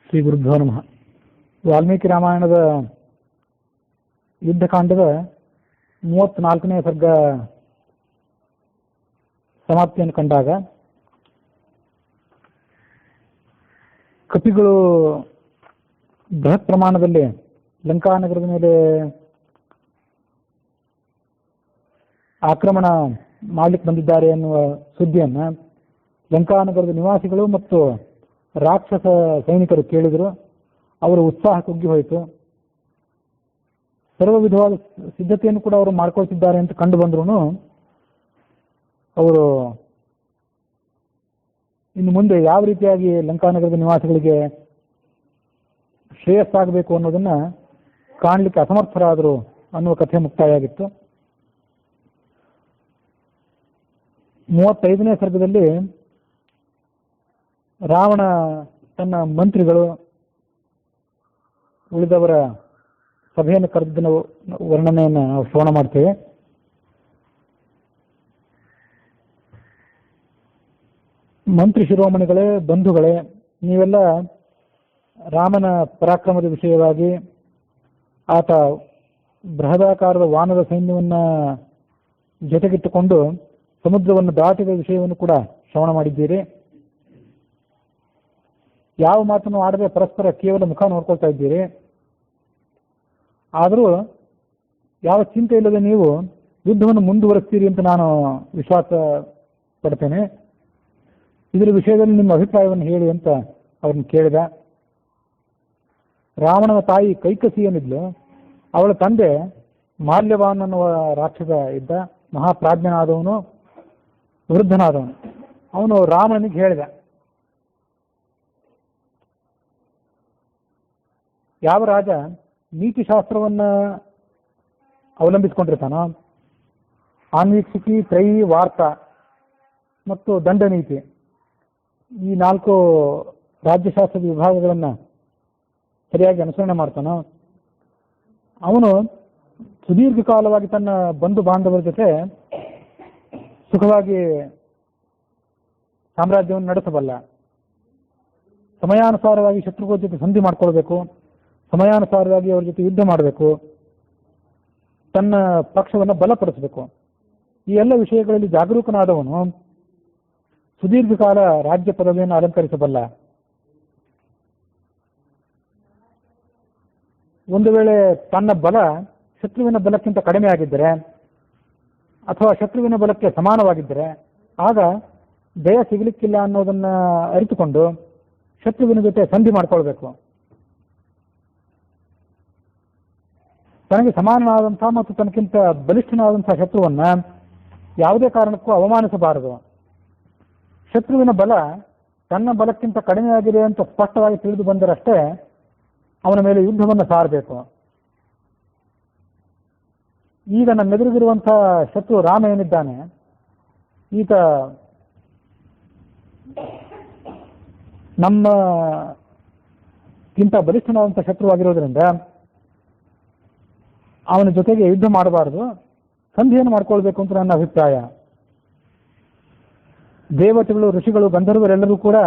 ಶ್ರೀ ಗುರುಭ್ಯೋ ನಮಃ. ವಾಲ್ಮೀಕಿ ರಾಮಾಯಣದ ಯುದ್ಧಕಾಂಡದ 34ನೇ ಸರ್ಗ ಸಮಾಪ್ತಿಯನ್ನು ಕಂಡಾಗ ಕಪಿಗಳು ಬೃಹತ್ ಪ್ರಮಾಣದಲ್ಲಿ ಲಂಕಾನಗರದ ಮೇಲೆ ಆಕ್ರಮಣ ಮಾಡಲಿಕ್ಕೆ ಬಂದಿದ್ದಾರೆ ಎನ್ನುವ ಸುದ್ದಿಯನ್ನು ಲಂಕಾನಗರದ ನಿವಾಸಿಗಳು ಮತ್ತು ರಾಕ್ಷಸ ಸೈನಿಕರು ಕೇಳಿದರು. ಅವರ ಉತ್ಸಾಹ ಕುಗ್ಗಿ ಹೋಯಿತು. ಸರ್ವ ವಿಧವಾದ ಸಿದ್ಧತೆಯನ್ನು ಕೂಡ ಅವರು ಮಾಡ್ಕೊಳ್ತಿದ್ದಾರೆ ಅಂತ ಕಂಡು ಬಂದ್ರು ಅವರು ಇನ್ನು ಮುಂದೆ ಯಾವ ರೀತಿಯಾಗಿ ಲಂಕಾನಗರದ ನಿವಾಸಿಗಳಿಗೆ ಶ್ರೇಯಸ್ಸಾಗಬೇಕು ಅನ್ನೋದನ್ನ ಕಾಣಲಿಕ್ಕೆ ಅಸಮರ್ಥರಾದರು ಅನ್ನುವ ಕಥೆ ಮುಕ್ತಾಯ ಆಗಿತ್ತು. 35ನೇ ಸರ್ಗದಲ್ಲಿ ರಾವಣ ತನ್ನ ಮಂತ್ರಿಗಳು ಉಳಿದವರ ಸಭೆಯನ್ನು ಕರೆದಿನ ವರ್ಣನೆಯನ್ನು ನಾವು ಶ್ರವಣ ಮಾಡ್ತೇವೆ. ಮಂತ್ರಿ ಶಿರೋಮಣಿಗಳೇ, ಬಂಧುಗಳೇ, ನೀವೆಲ್ಲ ರಾಮನ ಪರಾಕ್ರಮದ ವಿಷಯವಾಗಿ ಆತ ಬೃಹದಾಕಾರದ ವಾನರ ಸೈನ್ಯವನ್ನ ಜೊತೆಗಿಟ್ಟುಕೊಂಡು ಸಮುದ್ರವನ್ನು ದಾಟಿದ ವಿಷಯವನ್ನು ಕೂಡ ಶ್ರವಣ ಮಾಡಿದ್ದೀರಿ. ಯಾವ ಮಾತನ್ನು ಆಡದೆ ಪರಸ್ಪರ ಕೇವಲ ಮುಖ ನೋಡ್ಕೊಳ್ತಾ ಇದ್ದೀರಿ. ಆದರೂ ಯಾವ ಚಿಂತೆ ಇಲ್ಲದೆ ನೀವು ಯುದ್ಧವನ್ನು ಮುಂದುವರಿಸ್ತೀರಿ ಅಂತ ನಾನು ವಿಶ್ವಾಸ ಪಡ್ತೇನೆ. ಇದರ ವಿಷಯದಲ್ಲಿ ನಿಮ್ಮ ಅಭಿಪ್ರಾಯವನ್ನು ಹೇಳಿ ಅಂತ ಅವ್ರನ್ನ ಕೇಳಿದ. ರಾವಣನ ತಾಯಿ ಕೈಕಸಿ ಏನಿದ್ಲು, ಅವಳ ತಂದೆ ಮಾಲ್ಯವಾನ್ ಅನ್ನುವ ರಾಕ್ಷಸ ಇದ್ದ, ಮಹಾಪ್ರಾಜ್ಞನಾದವನು, ವೃದ್ಧನಾದವನು. ಅವನು ರಾಮನಿಗೆ ಹೇಳಿದ, ಯಾವ ರಾಜ ನೀತಿಶಾಸ್ತ್ರವನ್ನ ಅವಲಂಬಿಸಿಕೊಂಡಿರ್ತಾನೋ, ಆನ್ವೀಕ್ಷಿಕಿ, ತ್ರಯಿ, ವಾರ್ತ ಮತ್ತು ದಂಡನೀತಿ, ಈ 4 ರಾಜ್ಯಶಾಸ್ತ್ರದ ವಿಭಾಗಗಳನ್ನು ಸರಿಯಾಗಿ ಅನುಸರಣೆ ಮಾಡ್ತಾನೋ, ಅವನು ಸುದೀರ್ಘ ಕಾಲವಾಗಿ ತನ್ನ ಬಂಧು ಬಾಂಧವರ ಜೊತೆ ಸುಖವಾಗಿ ಸಾಮ್ರಾಜ್ಯವನ್ನು ನಡೆಸಬಲ್ಲ. ಸಮಯಾನುಸಾರವಾಗಿ ಶತ್ರುಗಳ ಜೊತೆ ಸಂಧಿ ಮಾಡ್ಕೊಳ್ಬೇಕು, ಸಮಯಾನುಸಾರವಾಗಿ ಅವ್ರ ಜೊತೆ ಯುದ್ಧ ಮಾಡಬೇಕು, ತನ್ನ ಪಕ್ಷವನ್ನು ಬಲಪಡಿಸಬೇಕು. ಈ ಎಲ್ಲ ವಿಷಯಗಳಲ್ಲಿ ಜಾಗರೂಕನಾದವನು ಸುದೀರ್ಘ ಕಾಲ ರಾಜ್ಯ ಪದವಿಯನ್ನು ಅಲಂಕರಿಸಬಲ್ಲ. ಒಂದು ವೇಳೆ ತನ್ನ ಬಲ ಶತ್ರುವಿನ ಬಲಕ್ಕಿಂತ ಕಡಿಮೆ ಆಗಿದ್ದರೆ ಅಥವಾ ಶತ್ರುವಿನ ಬಲಕ್ಕೆ ಸಮಾನವಾಗಿದ್ದರೆ ಆಗ ಜಯ ಸಿಗಲಿಕ್ಕಿಲ್ಲ ಅನ್ನೋದನ್ನ ಅರಿತುಕೊಂಡು ಶತ್ರುವಿನ ಜೊತೆ ಸಂಧಿ ಮಾಡ್ಕೊಳ್ಬೇಕು. ತನಗೆ ಸಮಾನವಾದಂತಹ ಮತ್ತು ತನಗಿಂತ ಬಲಿಷ್ಠನಾದಂತಹ ಶತ್ರುವನ್ನ ಯಾವುದೇ ಕಾರಣಕ್ಕೂ ಅವಮಾನಿಸಬಾರದು. ಶತ್ರುವಿನ ಬಲ ತನ್ನ ಬಲಕ್ಕಿಂತ ಕಡಿಮೆಯಾಗಿದೆ ಅಂತ ಸ್ಪಷ್ಟವಾಗಿ ತಿಳಿದು ಬಂದರಷ್ಟೇ ಅವನ ಮೇಲೆ ಯುದ್ಧವನ್ನು ಸಾರಬೇಕು. ಈಗ ನಮ್ಮೆದುರಿಗಿರುವಂತಹ ಶತ್ರು ರಾಮ ಏನಿದ್ದಾನೆ, ಈತ ನಮ್ಮಕ್ಕಿಂತ ಬಲಿಷ್ಠನಾದಂತಹ ಶತ್ರುವಾಗಿರೋದ್ರಿಂದ ಅವನ ಜೊತೆಗೆ ಯುದ್ಧ ಮಾಡಬಾರದು, ಸಂಧಿಯನ್ನು ಮಾಡ್ಕೊಳ್ಬೇಕು ಅಂತ ನನ್ನ ಅಭಿಪ್ರಾಯ. ದೇವತೆಗಳು, ಋಷಿಗಳು, ಗಂಧರ್ವರೆಲ್ಲರೂ ಕೂಡ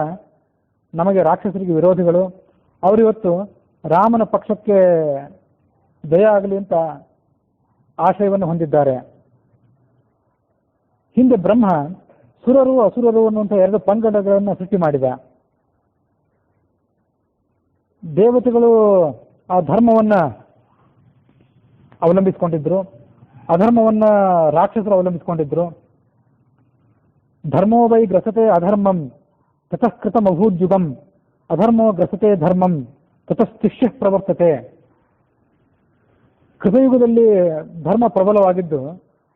ನಮಗೆ ರಾಕ್ಷಸರಿಗೆ ವಿರೋಧಿಗಳು. ಅವರಿವತ್ತು ರಾಮನ ಪಕ್ಷಕ್ಕೆ ಜಯ ಆಗಲಿ ಅಂತ ಆಶಯವನ್ನು ಹೊಂದಿದ್ದಾರೆ. ಹಿಂದೆ ಬ್ರಹ್ಮ ಸುರರು ಅಸುರರು ಅನ್ನುವಂಥ 2 ಪಂಗಡಗಳನ್ನು ಸೃಷ್ಟಿ ಮಾಡಿದ. ದೇವತೆಗಳು ಆ ಧರ್ಮವನ್ನ ಅವಲಂಬಿಸಿಕೊಂಡಿದ್ರು, ಅಧರ್ಮವನ್ನ ರಾಕ್ಷಸರು ಅವಲಂಬಿಸಿಕೊಂಡಿದ್ರು. ಧರ್ಮೋ ವೈ ಗ್ರಸತೆ ಅಧರ್ಮಂ ತತಃಕೃತಂ ಅಭೂದ್ಯುಗಂ ಅಧರ್ಮೋ ಗ್ರಸತೆ ಧರ್ಮಂ ತತಃಶಿಷ್ಯ ಪ್ರವರ್ತತೆ. ಕೃತಯುಗದಲ್ಲಿ ಧರ್ಮ ಪ್ರಬಲವಾಗಿದ್ದು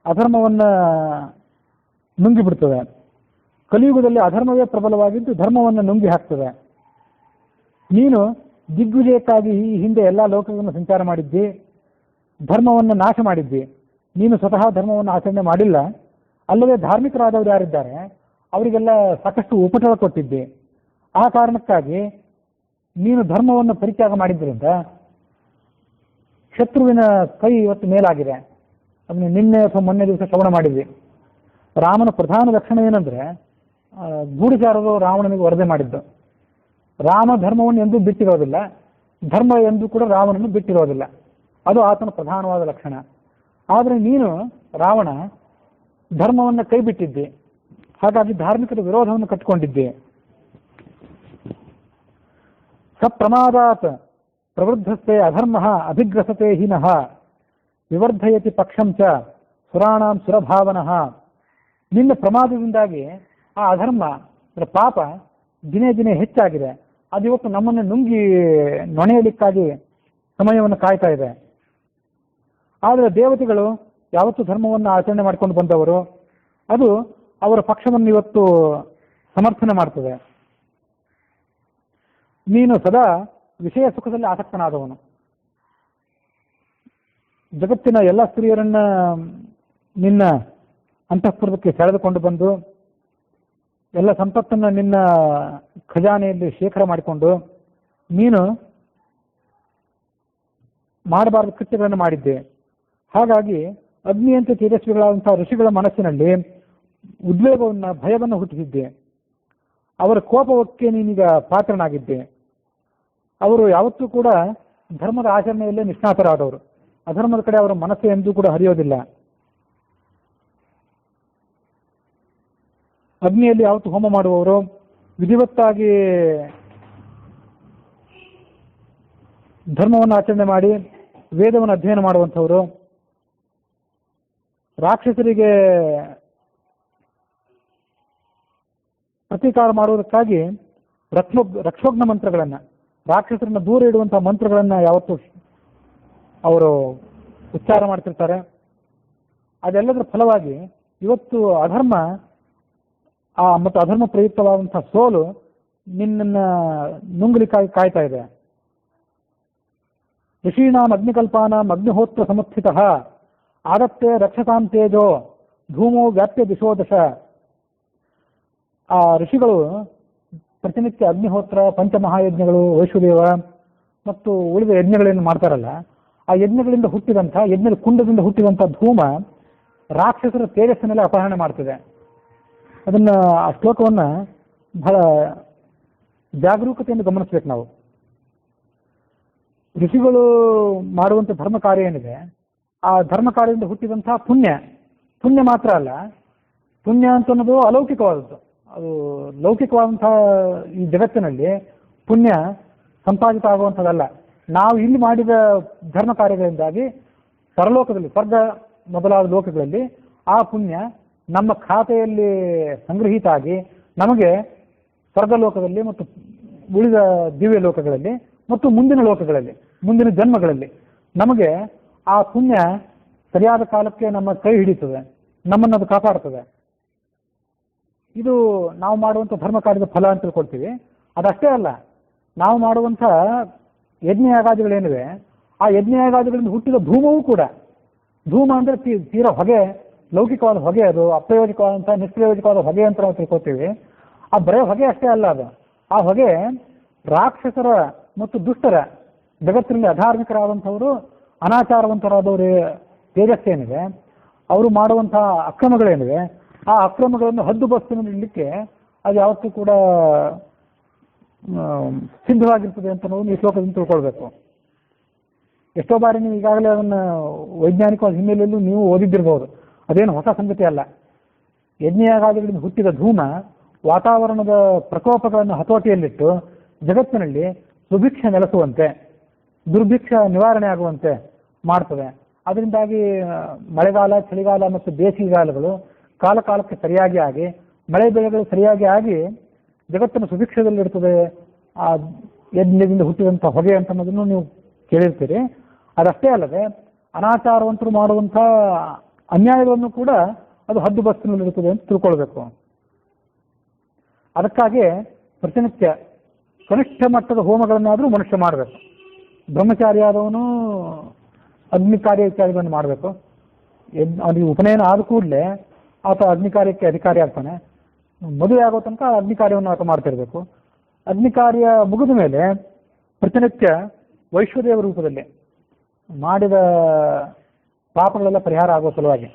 ಅಧರ್ಮವನ್ನ ನುಂಗಿಬಿಡ್ತದೆ. ಕಲಿಯುಗದಲ್ಲಿ ಅಧರ್ಮವೇ ಪ್ರಬಲವಾಗಿದ್ದು ಧರ್ಮವನ್ನು ನುಂಗಿ ಹಾಕ್ತದೆ. ನೀನು ದಿಗ್ವಿಜಯಕ್ಕಾಗಿ ಈ ಹಿಂದೆ ಎಲ್ಲಾ ಲೋಕಗಳನ್ನು ಸಂಚಾರ ಮಾಡಿದ್ದಿ, ಧರ್ಮವನ್ನು ನಾಶ ಮಾಡಿದ್ದಿ. ನೀನು ಸ್ವತಃ ಧರ್ಮವನ್ನು ಆಚರಣೆ ಮಾಡಿಲ್ಲ, ಅಲ್ಲದೆ ಧಾರ್ಮಿಕರಾದವರು ಯಾರಿದ್ದಾರೆ ಅವರಿಗೆಲ್ಲ ಸಾಕಷ್ಟು ಉಪಟಳ ಕೊಟ್ಟಿದ್ದೆ. ಆ ಕಾರಣಕ್ಕಾಗಿ ನೀನು ಧರ್ಮವನ್ನು ಪರಿತ್ಯಾಗ ಮಾಡಿದ್ರಿಂದ ಶತ್ರುವಿನ ಕೈ ಇವತ್ತು ಮೇಲಾಗಿದೆ. ಅದನ್ನು ನಿನ್ನೆ ಅಥವಾ ಮೊನ್ನೆ ದಿವಸ ಶ್ರವಣ ಮಾಡಿದ್ವಿ. ರಾಮನ ಪ್ರಧಾನ ಲಕ್ಷಣ ಏನಂದ್ರೆ ಗೂಢಚಾರರು ರಾವಣನಿಗೆ ವರದಿ ಮಾಡಿದ್ದು. ರಾಮ ಧರ್ಮವನ್ನು ಎಂದೂ ಬಿಟ್ಟಿರೋದಿಲ್ಲ, ಧರ್ಮ ಎಂದೂ ಕೂಡ ರಾಮನನ್ನು ಬಿಟ್ಟಿರೋದಿಲ್ಲ. ಅದು ಆತನ ಪ್ರಧಾನವಾದ ಲಕ್ಷಣ. ಆದರೆ ನೀನು ರಾವಣ ಧರ್ಮವನ್ನು ಕೈ ಬಿಟ್ಟಿದ್ದೆ, ಹಾಗಾಗಿ ಧಾರ್ಮಿಕದ ವಿರೋಧವನ್ನು ಕಟ್ಟಿಕೊಂಡಿದ್ದೆ. ಸಪ್ರಮಾದಾತ್ ಪ್ರವೃದ್ಧಸ್ತೆ ಅಧರ್ಮ ಅಭಿಗ್ರಸತೆ ಹೀನಃ ವಿವರ್ಧಯತಿ ಪಕ್ಷಂ ಚ ಸುರಾಣಾಂ ಸುರಭಾವನಃ. ನಿನ್ನ ಪ್ರಮಾದದಿಂದಾಗಿ ಆ ಅಧರ್ಮ ಪಾಪ ದಿನೇ ದಿನೇ ಹೆಚ್ಚಾಗಿದೆ. ಅದು ಇವತ್ತು ನಮ್ಮನ್ನು ನುಂಗಿ ನೊಣೆಯಲಿಕ್ಕಾಗಿ ಸಮಯವನ್ನು ಕಾಯ್ತಾ ಇದೆ. ಆದರೆ ದೇವತೆಗಳು ಯಾವತ್ತು ಧರ್ಮವನ್ನು ಆಚರಣೆ ಮಾಡಿಕೊಂಡು ಬಂದವರು, ಅದು ಅವರ ಪಕ್ಷವನ್ನು ಇವತ್ತು ಸಮರ್ಥನೆ ಮಾಡ್ತದೆ. ನೀನು ಸದಾ ವಿಷಯ ಸುಖದಲ್ಲಿ ಆಸಕ್ತನಾದವನು. ಜಗತ್ತಿನ ಎಲ್ಲ ಸ್ತ್ರೀಯರನ್ನ ನಿನ್ನ ಅಂತಃಪುರಕ್ಕೆ ಸೆಳೆದುಕೊಂಡು ಬಂದು ಎಲ್ಲ ಸಂಪತ್ತನ್ನು ನಿನ್ನ ಖಜಾನೆಯಲ್ಲಿ ಶೇಖರ ಮಾಡಿಕೊಂಡು ನೀನು ಮಾಡಬಾರದು ಕೃತ್ಯಗಳನ್ನು ಮಾಡಿದ್ದೆ. ಹಾಗಾಗಿ ಅಗ್ನಿಯಂತೆ ತೇಜಸ್ವಿಗಳಾದಂತಹ ಋಷಿಗಳ ಮನಸ್ಸಿನಲ್ಲಿ ಉದ್ವೇಗವನ್ನು, ಭಯವನ್ನು ಹುಟ್ಟಿಸಿದ್ದೆ. ಅವರ ಕೋಪಕ್ಕೆ ನೀನೀಗ ಪಾತ್ರನಾಗಿದ್ದೆ. ಅವರು ಯಾವತ್ತೂ ಕೂಡ ಧರ್ಮದ ಆಚರಣೆಯಲ್ಲೇ ನಿಷ್ಣಾತರಾದವರು. ಅಧರ್ಮದ ಕಡೆ ಅವರ ಮನಸ್ಸು ಎಂದೂ ಕೂಡ ಹರಿಯೋದಿಲ್ಲ. ಅಗ್ನಿಯಲ್ಲಿ ಯಾವತ್ತು ಹೋಮ ಮಾಡುವವರು, ವಿಧಿವತ್ತಾಗಿ ಧರ್ಮವನ್ನು ಆಚರಣೆ ಮಾಡಿ ವೇದವನ್ನು ಅಧ್ಯಯನ ಮಾಡುವಂಥವರು, ರಾಕ್ಷಸರಿಗೆ ಪ್ರತೀಕಾರ ಮಾಡುವುದಕ್ಕಾಗಿ ರಕ್ಷೋಗ್ನ ಮಂತ್ರಗಳನ್ನು, ರಾಕ್ಷಸರನ್ನ ದೂರ ಇಡುವಂತಹ ಮಂತ್ರಗಳನ್ನು ಯಾವತ್ತು ಅವರು ಉಚ್ಚಾರ ಮಾಡ್ತಿರ್ತಾರೆ. ಅದೆಲ್ಲದರ ಫಲವಾಗಿ ಇವತ್ತು ಅಧರ್ಮ ಮತ್ತು ಅಧರ್ಮ ಪ್ರಯುಕ್ತವಾದಂತಹ ಸೋಲು ನಿನ್ನನ್ನು ನುಂಗಲಿಕ್ಕಾಗಿ ಕಾಯ್ತಾ ಇದೆ. ಋಷೀಣಾಂ ಅಗ್ನಿಕಲ್ಪಾನಾಂ ಅಗ್ನಿಹೋತ್ರ ಸಮರ್ಥಿತಃ ಆದತ್ತೆ ರಕ್ಷತಾಂ ತೇಜೋ ಧೂಮೋ ವ್ಯಾಪ್ಯ ದಿಶೋ ದಶ. ಆ ಋಷಿಗಳು ಪ್ರತಿನಿತ್ಯ ಅಗ್ನಿಹೋತ್ರ, ಪಂಚಮಹಾಯಜ್ಞಗಳು, ವೈಶ್ವದೇವ ಮತ್ತು ಉಳಿದ ಯಜ್ಞಗಳನ್ನು ಮಾಡ್ತಾರಲ್ಲ, ಆ ಯಜ್ಞಗಳಿಂದ ಹುಟ್ಟಿದಂಥ, ಯಜ್ಞದ ಕುಂಡದಿಂದ ಹುಟ್ಟಿದಂಥ ಧೂಮ ರಾಕ್ಷಸರ ತೇಜಸ್ಸಿನಲ್ಲಿ ಅಪಹರಣ ಮಾಡ್ತಿದೆ. ಅದನ್ನ, ಆ ಶ್ಲೋಕವನ್ನು ಬಹಳ ಜಾಗರೂಕತೆಯಿಂದ ಗಮನಿಸ್ಬೇಕು ನಾವು. ಋಷಿಗಳು ಮಾಡುವಂಥ ಧರ್ಮ ಕಾರ್ಯ ಏನಿದೆ, ಆ ಧರ್ಮ ಕಾರ್ಯದಿಂದ ಹುಟ್ಟಿದಂತಹ ಪುಣ್ಯ ಮಾತ್ರ ಅಲ್ಲ, ಪುಣ್ಯ ಅಂತ ಅನ್ನೋದು ಅಲೌಕಿಕವಾದದ್ದು. ಅದು ಲೌಕಿಕವಾದಂತಹ ಈ ಜಗತ್ತಿನಲ್ಲಿ ಪುಣ್ಯ ಸಂಪಾದಿತ ಆಗುವಂಥದ್ದಲ್ಲ. ನಾವು ಇಲ್ಲಿ ಮಾಡಿದ ಧರ್ಮ ಕಾರ್ಯಗಳಿಂದಾಗಿ ಪರಲೋಕದಲ್ಲಿ, ಸ್ವರ್ಗ ಮೊದಲಾದ ಲೋಕಗಳಲ್ಲಿ ಆ ಪುಣ್ಯ ನಮ್ಮ ಖಾತೆಯಲ್ಲಿ ಸಂಗ್ರಹಿತ ಆಗಿ ನಮಗೆ ಸ್ವರ್ಗಲೋಕದಲ್ಲಿ ಮತ್ತು ಉಳಿದ ದಿವ್ಯ ಲೋಕಗಳಲ್ಲಿ ಮತ್ತು ಮುಂದಿನ ಲೋಕಗಳಲ್ಲಿ, ಮುಂದಿನ ಜನ್ಮಗಳಲ್ಲಿ ನಮಗೆ ಆ ಪುಣ್ಯ ಸರಿಯಾದ ಕಾಲಕ್ಕೆ ನಮ್ಮ ಕೈ ಹಿಡಿತದೆ, ನಮ್ಮನ್ನು ಅದು ಕಾಪಾಡ್ತದೆ. ಇದು ನಾವು ಮಾಡುವಂಥ ಧರ್ಮ ಕಾರ್ಯದ ಫಲ ಅಂತ ತಿಳ್ಕೊಳ್ತೀವಿ. ಅದಷ್ಟೇ ಅಲ್ಲ, ನಾವು ಮಾಡುವಂಥ ಯಜ್ಞಯಾಗಾದಿಗಳೇನಿವೆ, ಆ ಯಜ್ಞಯಾಗಾದಿಗಳಿಂದ ಹುಟ್ಟಿದ ಧೂಮವೂ ಕೂಡ, ಧೂಮ ಅಂದರೆ ತೀರಾ ಹೊಗೆ, ಲೌಕಿಕವಾದ ಹೊಗೆ, ಅದು ಅಪ್ರಯೋಜಕವಾದಂಥ ನಿಷ್ಪ್ರಯೋಜಕವಾದ ಹೊಗೆ ಅಂತ ನಾವು ತಿಳ್ಕೊತೀವಿ. ಆ ಬರೇ ಹೊಗೆ ಅಷ್ಟೇ ಅಲ್ಲ, ಅದು ಆ ಹೊಗೆ ರಾಕ್ಷಸರ ಮತ್ತು ದುಷ್ಟರ, ಜಗತ್ತಿನಲ್ಲಿ ಅಧಾರ್ಮಿಕರಾದಂಥವರು, ಅನಾಚಾರವಂತರಾದವರು ತೇಜಸ್ಸೇನಿದೆ, ಅವರು ಮಾಡುವಂತಹ ಅಕ್ರಮಗಳೇನಿವೆ, ಆ ಅಕ್ರಮಗಳನ್ನು ಹದ್ದುಬಸ್ತಿನಲ್ಲಿಡಲಿಕ್ಕೆ ಅದು ಯಾವತ್ತೂ ಕೂಡ ಸಿದ್ಧವಾಗಿರ್ತದೆ ಅಂತ ನಾವು ಈ ಶ್ಲೋಕದಿಂದ ತಿಳ್ಕೊಳ್ಬೇಕು. ಎಷ್ಟೋ ಬಾರಿ ನೀವು ಈಗಾಗಲೇ ಅದನ್ನು ವೈಜ್ಞಾನಿಕವಾದ ಹಿನ್ನೆಲೆಯಲ್ಲೂ ನೀವು ಓದಿದ್ದಿರ್ಬೋದು. ಅದೇನು ಹೊಸ ಸಂಗತಿ ಅಲ್ಲ. ಯಜ್ಞಯಾಗಾದಿಗಳಿಂದ ಹುಟ್ಟಿದ ಧೂಮ ವಾತಾವರಣದ ಪ್ರಕೋಪಗಳನ್ನು ಹತೋಟಿಯಲ್ಲಿಟ್ಟು ಜಗತ್ತಿನಲ್ಲಿ ಸುಭಿಕ್ಷ ನೆಲೆಸುವಂತೆ, ದುರ್ಭಿಕ್ಷ ನಿವಾರಣೆ ಆಗುವಂತೆ ಮಾಡ್ತದೆ. ಅದರಿಂದಾಗಿ ಮಳೆಗಾಲ, ಚಳಿಗಾಲ ಮತ್ತು ಬೇಸಿಗೆಗಾಲಗಳು ಕಾಲ ಕಾಲಕ್ಕೆ ಸರಿಯಾಗಿ ಆಗಿ, ಮಳೆ ಬೆಳೆಗಳು ಸರಿಯಾಗಿ ಆಗಿ ಜಗತ್ತನ್ನು ಸುಭಿಕ್ಷದಲ್ಲಿಡ್ತದೆ. ಆ ಯಜ್ಞದಿಂದ ಹುಟ್ಟಿದಂಥ ಹೊಗೆ ಅಂತ ಅನ್ನೋದನ್ನು ನೀವು ಕೇಳಿರ್ತೀರಿ. ಅದಷ್ಟೇ ಅಲ್ಲದೆ ಅನಾಚಾರವಂತರು ಮಾಡುವಂಥ ಅನ್ಯಾಯಗಳನ್ನು ಕೂಡ ಅದು ಹದ್ದುಬಸ್ತಿನಲ್ಲಿರುತ್ತದೆ ಅಂತ ತಿಳ್ಕೊಳ್ಬೇಕು. ಅದಕ್ಕಾಗಿ ಪ್ರತಿನಿತ್ಯ ಕನಿಷ್ಠ ಮಟ್ಟದ ಹೋಮಗಳನ್ನಾದರೂ ಮನುಷ್ಯ ಮಾಡಬೇಕು. ಬ್ರಹ್ಮಚಾರಿಯಾದವನು ಅಗ್ನಿ ಕಾರ್ಯ ಇತ್ಯಾದಿಗಳನ್ನು ಮಾಡಬೇಕು. ಅವನಿಗೆ ಉಪನಯನ ಆದ ಕೂಡಲೇ ಆತ ಅಗ್ನಿ ಕಾರ್ಯಕ್ಕೆ ಅಧಿಕಾರಿ ಆಗ್ತಾನೆ. ಮದುವೆ ಆಗೋ ತನಕ ಅಗ್ನಿ ಕಾರ್ಯವನ್ನು ಆತ ಮಾಡ್ತಿರ್ಬೇಕು. ಅಗ್ನಿ ಕಾರ್ಯ ಮುಗಿದ ಮೇಲೆ ಪ್ರತಿನಿತ್ಯ ವೈಶ್ವದೇವ ರೂಪದಲ್ಲಿ ಮಾಡಿದ ಪಾಪಗಳೆಲ್ಲ ಪರಿಹಾರ ಆಗೋ ಸಲುವಾಗಿ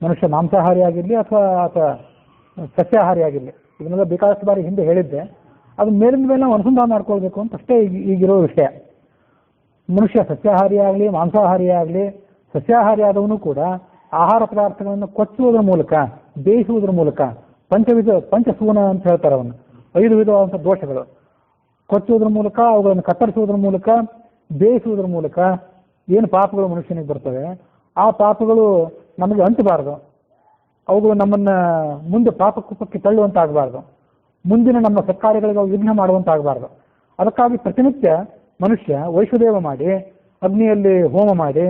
ಮನುಷ್ಯ ಮಾಂಸಾಹಾರಿ ಆಗಿರಲಿ ಅಥವಾ ಆತ ಸಸ್ಯಾಹಾರಿ ಆಗಿರಲಿ, ಇದನ್ನೆಲ್ಲ ಬೇಕಾದಷ್ಟು ಬಾರಿ ಹಿಂದೆ ಹೇಳಿದ್ದೆ. ಅದು ಮೇಲಿಂದ ಮೇಲೆ ನಾವು ಅನುಸಂಧಾನ ಮಾಡ್ಕೊಳ್ಬೇಕು ಅಂತ ಅಷ್ಟೇ ಈಗಿರೋ ವಿಷಯ. ಮನುಷ್ಯ ಸಸ್ಯಾಹಾರಿ ಆಗಲಿ ಮಾಂಸಾಹಾರಿ ಆಗಲಿ, ಸಸ್ಯಾಹಾರಿ ಆದವನು ಕೂಡ ಆಹಾರ ಪದಾರ್ಥಗಳನ್ನು ಕೊಚ್ಚುವುದರ ಮೂಲಕ, ಬೇಯಿಸುವುದರ ಮೂಲಕ, ಪಂಚಸೂನ ಅಂತ ಹೇಳ್ತಾರೆ ಅವನು, 5 ವಿಧವಾದಂಥ ದೋಷಗಳು, ಕೊಚ್ಚುವುದರ ಮೂಲಕ, ಅವುಗಳನ್ನು ಕತ್ತರಿಸುವುದರ ಮೂಲಕ, ಬೇಯಿಸುವುದರ ಮೂಲಕ ಏನು ಪಾಪಗಳು ಮನುಷ್ಯನಿಗೆ ಬರ್ತವೆ, ಆ ಪಾಪಗಳು ನಮಗೆ ಅಂಟಬಾರದು, ಅವುಗಳು ನಮ್ಮನ್ನು ಮುಂದೆ ಪಾಪಕೂಪಕ್ಕೆ ತಳ್ಳುವಂತಾಗಬಾರ್ದು, ಮುಂದಿನ ನಮ್ಮ ಸತ್ಕಾರ್ಯಗಳಿಗೆ ವಿಘ್ನ ಮಾಡುವಂತಾಗಬಾರ್ದು. ಅದಕ್ಕಾಗಿ ಪ್ರತಿನಿತ್ಯ ಮನುಷ್ಯ ವೈಶ್ವದೇವ ಮಾಡಿ, ಅಗ್ನಿಯಲ್ಲಿ ಹೋಮ ಮಾಡಿ,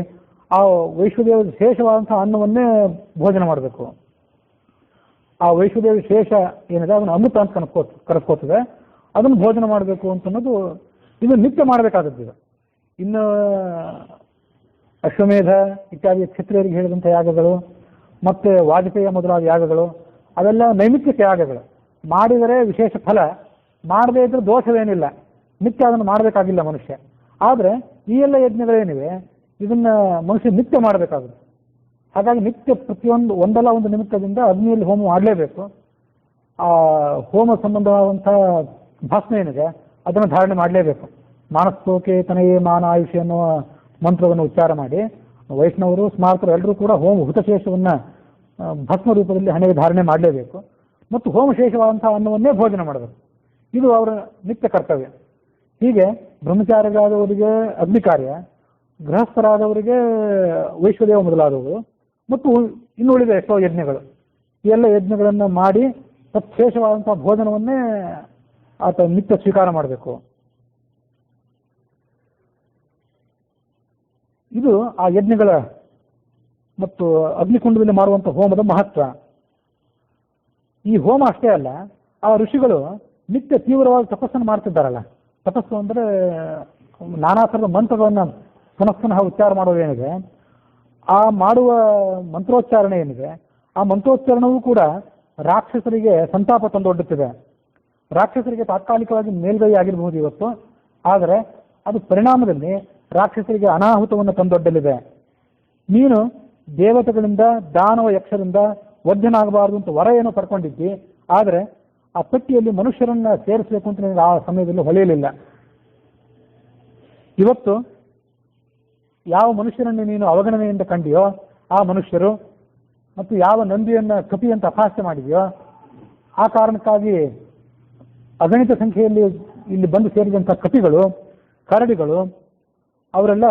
ಆ ವೈಶ್ವದೇವ ಶೇಷವಾದಂಥ ಅನ್ನವನ್ನೇ ಭೋಜನ ಮಾಡಬೇಕು. ಆ ವೈಶ್ವದೇವ ಶೇಷ ಏನಿದೆ ಅದನ್ನು ಅಮೃತ ಅಂತ ಕರೆಸ್ಕೋತದೆ, ಅದನ್ನು ಭೋಜನ ಮಾಡಬೇಕು ಅಂತನ್ನೋದು ಇದು ನಿತ್ಯ ಮಾಡಬೇಕಾದದ್ದು. ಇದು ಇನ್ನು ಅಶ್ವಮೇಧ ಇತ್ಯಾದಿ ಕ್ಷತ್ರಿಯರಿಗೆ ಹೇಳಿದಂಥ ಯಾಗಗಳು, ಮತ್ತೆ ವಾಜಪೇಯ ಮೊದಲಾದ ಯಾಗಗಳು, ಅವೆಲ್ಲ ನೈಮಿತ್ತಿಕ ಯಾಗಗಳು. ಮಾಡಿದರೆ ವಿಶೇಷ ಫಲ, ಮಾಡದೇ ಇದ್ರೆ ದೋಷವೇನಿಲ್ಲ, ನಿತ್ಯ ಅದನ್ನು ಮಾಡಬೇಕಾಗಿಲ್ಲ ಮನುಷ್ಯ. ಆದರೆ ಈ ಎಲ್ಲ ಯಜ್ಞಗಳೇನಿವೆ ಇದನ್ನ ಮನುಷ್ಯ ನಿತ್ಯ ಮಾಡಬೇಕಾಗುತ್ತೆ. ಹಾಗಾಗಿ ನಿತ್ಯ ಪ್ರತಿಯೊಂದು ಒಂದಲ್ಲ ಒಂದು ನಿಮಿತ್ತದಿಂದ ಅಗ್ನಿಯಲ್ಲಿ ಹೋಮ ಮಾಡಲೇಬೇಕು. ಆ ಹೋಮ ಸಂಬಂಧವಾದಂಥ ಭಾಷಣ ಏನಿದೆ ಅದನ್ನು ಧಾರಣೆ ಮಾಡಲೇಬೇಕು. ಮಾನಸ್ತೋಕೆ ತನಯೇ ಮಾನ ಆಯುಷ್ಯ ಅನ್ನುವ ಮಂತ್ರವನ್ನು ಉಚ್ಚಾರ ಮಾಡಿ ವೈಷ್ಣವರು ಸ್ಮಾರ್ತರು ಎಲ್ಲರೂ ಕೂಡ ಹುತಶೇಷವನ್ನು ಭಸ್ಮ ರೂಪದಲ್ಲಿ ಹಣೆಗೆ ಧಾರಣೆ ಮಾಡಲೇಬೇಕು. ಮತ್ತು ಹೋಮಶೇಷವಾದಂತಹ ಅನ್ನವನ್ನೇ ಭೋಜನ ಮಾಡಬೇಕು. ಇದು ಅವರ ನಿತ್ಯ ಕರ್ತವ್ಯ. ಹೀಗೆ ಬ್ರಹ್ಮಚಾರಿಗಳಾದವರಿಗೆ ಅಗ್ನಿ ಕಾರ್ಯ, ಗೃಹಸ್ಥರಾದವರಿಗೆ ವೈಶ್ವದೇವ ಮೊದಲಾದವರು, ಮತ್ತು ಇನ್ನುಳಿದ ಎಷ್ಟೋ ಯಜ್ಞಗಳು, ಈ ಎಲ್ಲ ಯಜ್ಞಗಳನ್ನು ಮಾಡಿ ತತ್ಶೇಷವಾದಂತಹ ಭೋಜನವನ್ನೇ ಆತ ನಿತ್ಯ ಸ್ವೀಕಾರ ಮಾಡಬೇಕು. ಇದು ಆ ಯಜ್ಞಗಳ ಮತ್ತು ಅಗ್ನಿಕುಂಡದಲ್ಲಿ ಮಾಡುವಂಥ ಹೋಮದ ಮಹತ್ವ. ಈ ಹೋಮ ಅಷ್ಟೇ ಅಲ್ಲ, ಆ ಋಷಿಗಳು ನಿತ್ಯ ತೀವ್ರವಾದ ತಪಸ್ಸನ್ನು ಮಾಡ್ತಿದ್ದಾರಲ್ಲ. ತಪಸ್ಸು ಅಂದರೆ ನಾನಾ ಥರದ ಮಂತ್ರಗಳನ್ನು ಪುನಃ ಉಚ್ಚಾರ ಮಾಡೋದೇನಿದೆ, ಆ ಮಾಡುವ ಮಂತ್ರೋಚ್ಚಾರಣೆ ಏನಿದೆ, ಆ ಮಂತ್ರೋಚ್ಚಾರಣವೂ ಕೂಡ ರಾಕ್ಷಸರಿಗೆ ಸಂತಾಪ ತಂದೊಡ್ಡುತ್ತಿದೆ. ರಾಕ್ಷಸರಿಗೆ ತಾತ್ಕಾಲಿಕವಾಗಿ ಮೇಲ್ಗೈ ಆಗಿರಬಹುದು ಇವತ್ತು, ಆದರೆ ಅದು ಪರಿಣಾಮದಲ್ಲಿ ರಾಕ್ಷಸರಿಗೆ ಅನಾಹುತವನ್ನು ತಂದೊಡ್ಡಲಿದೆ. ನೀನು ದೇವತೆಗಳಿಂದ, ದಾನವ ಯಕ್ಷರಿಂದ ವಧ್ಯನಾಗಬಾರದು ಅಂತ ವರ ಏನೋ ಪಡ್ಕೊಂಡಿದ್ದಿ, ಆದರೆ ಆ ಪಟ್ಟಿಯಲ್ಲಿ ಮನುಷ್ಯರನ್ನ ಸೇರಿಸಬೇಕು ಅಂತ ನಿನಗೆ ಆ ಸಮಯದಲ್ಲಿ ಹೊಳೆಯಲಿಲ್ಲ. ಇವತ್ತು ಯಾವ ಮನುಷ್ಯರನ್ನು ನೀನು ಅವಗಣನೆಯಿಂದ ಕಂಡಿಯೋ ಆ ಮನುಷ್ಯರು, ಮತ್ತು ಯಾವ ನಂದಿಯನ್ನ ಕಪಿ ಅಂತ ಅಪಹಾಸ್ಯ ಮಾಡಿದೆಯೋ ಆ ಕಾರಣಕ್ಕಾಗಿ ಅಗಣಿತ ಸಂಖ್ಯೆಯಲ್ಲಿ ಇಲ್ಲಿ ಬಂದು ಸೇರಿದಂಥ ಕಪಿಗಳು, ಕರಡಿಗಳು ಅವರೆಲ್ಲ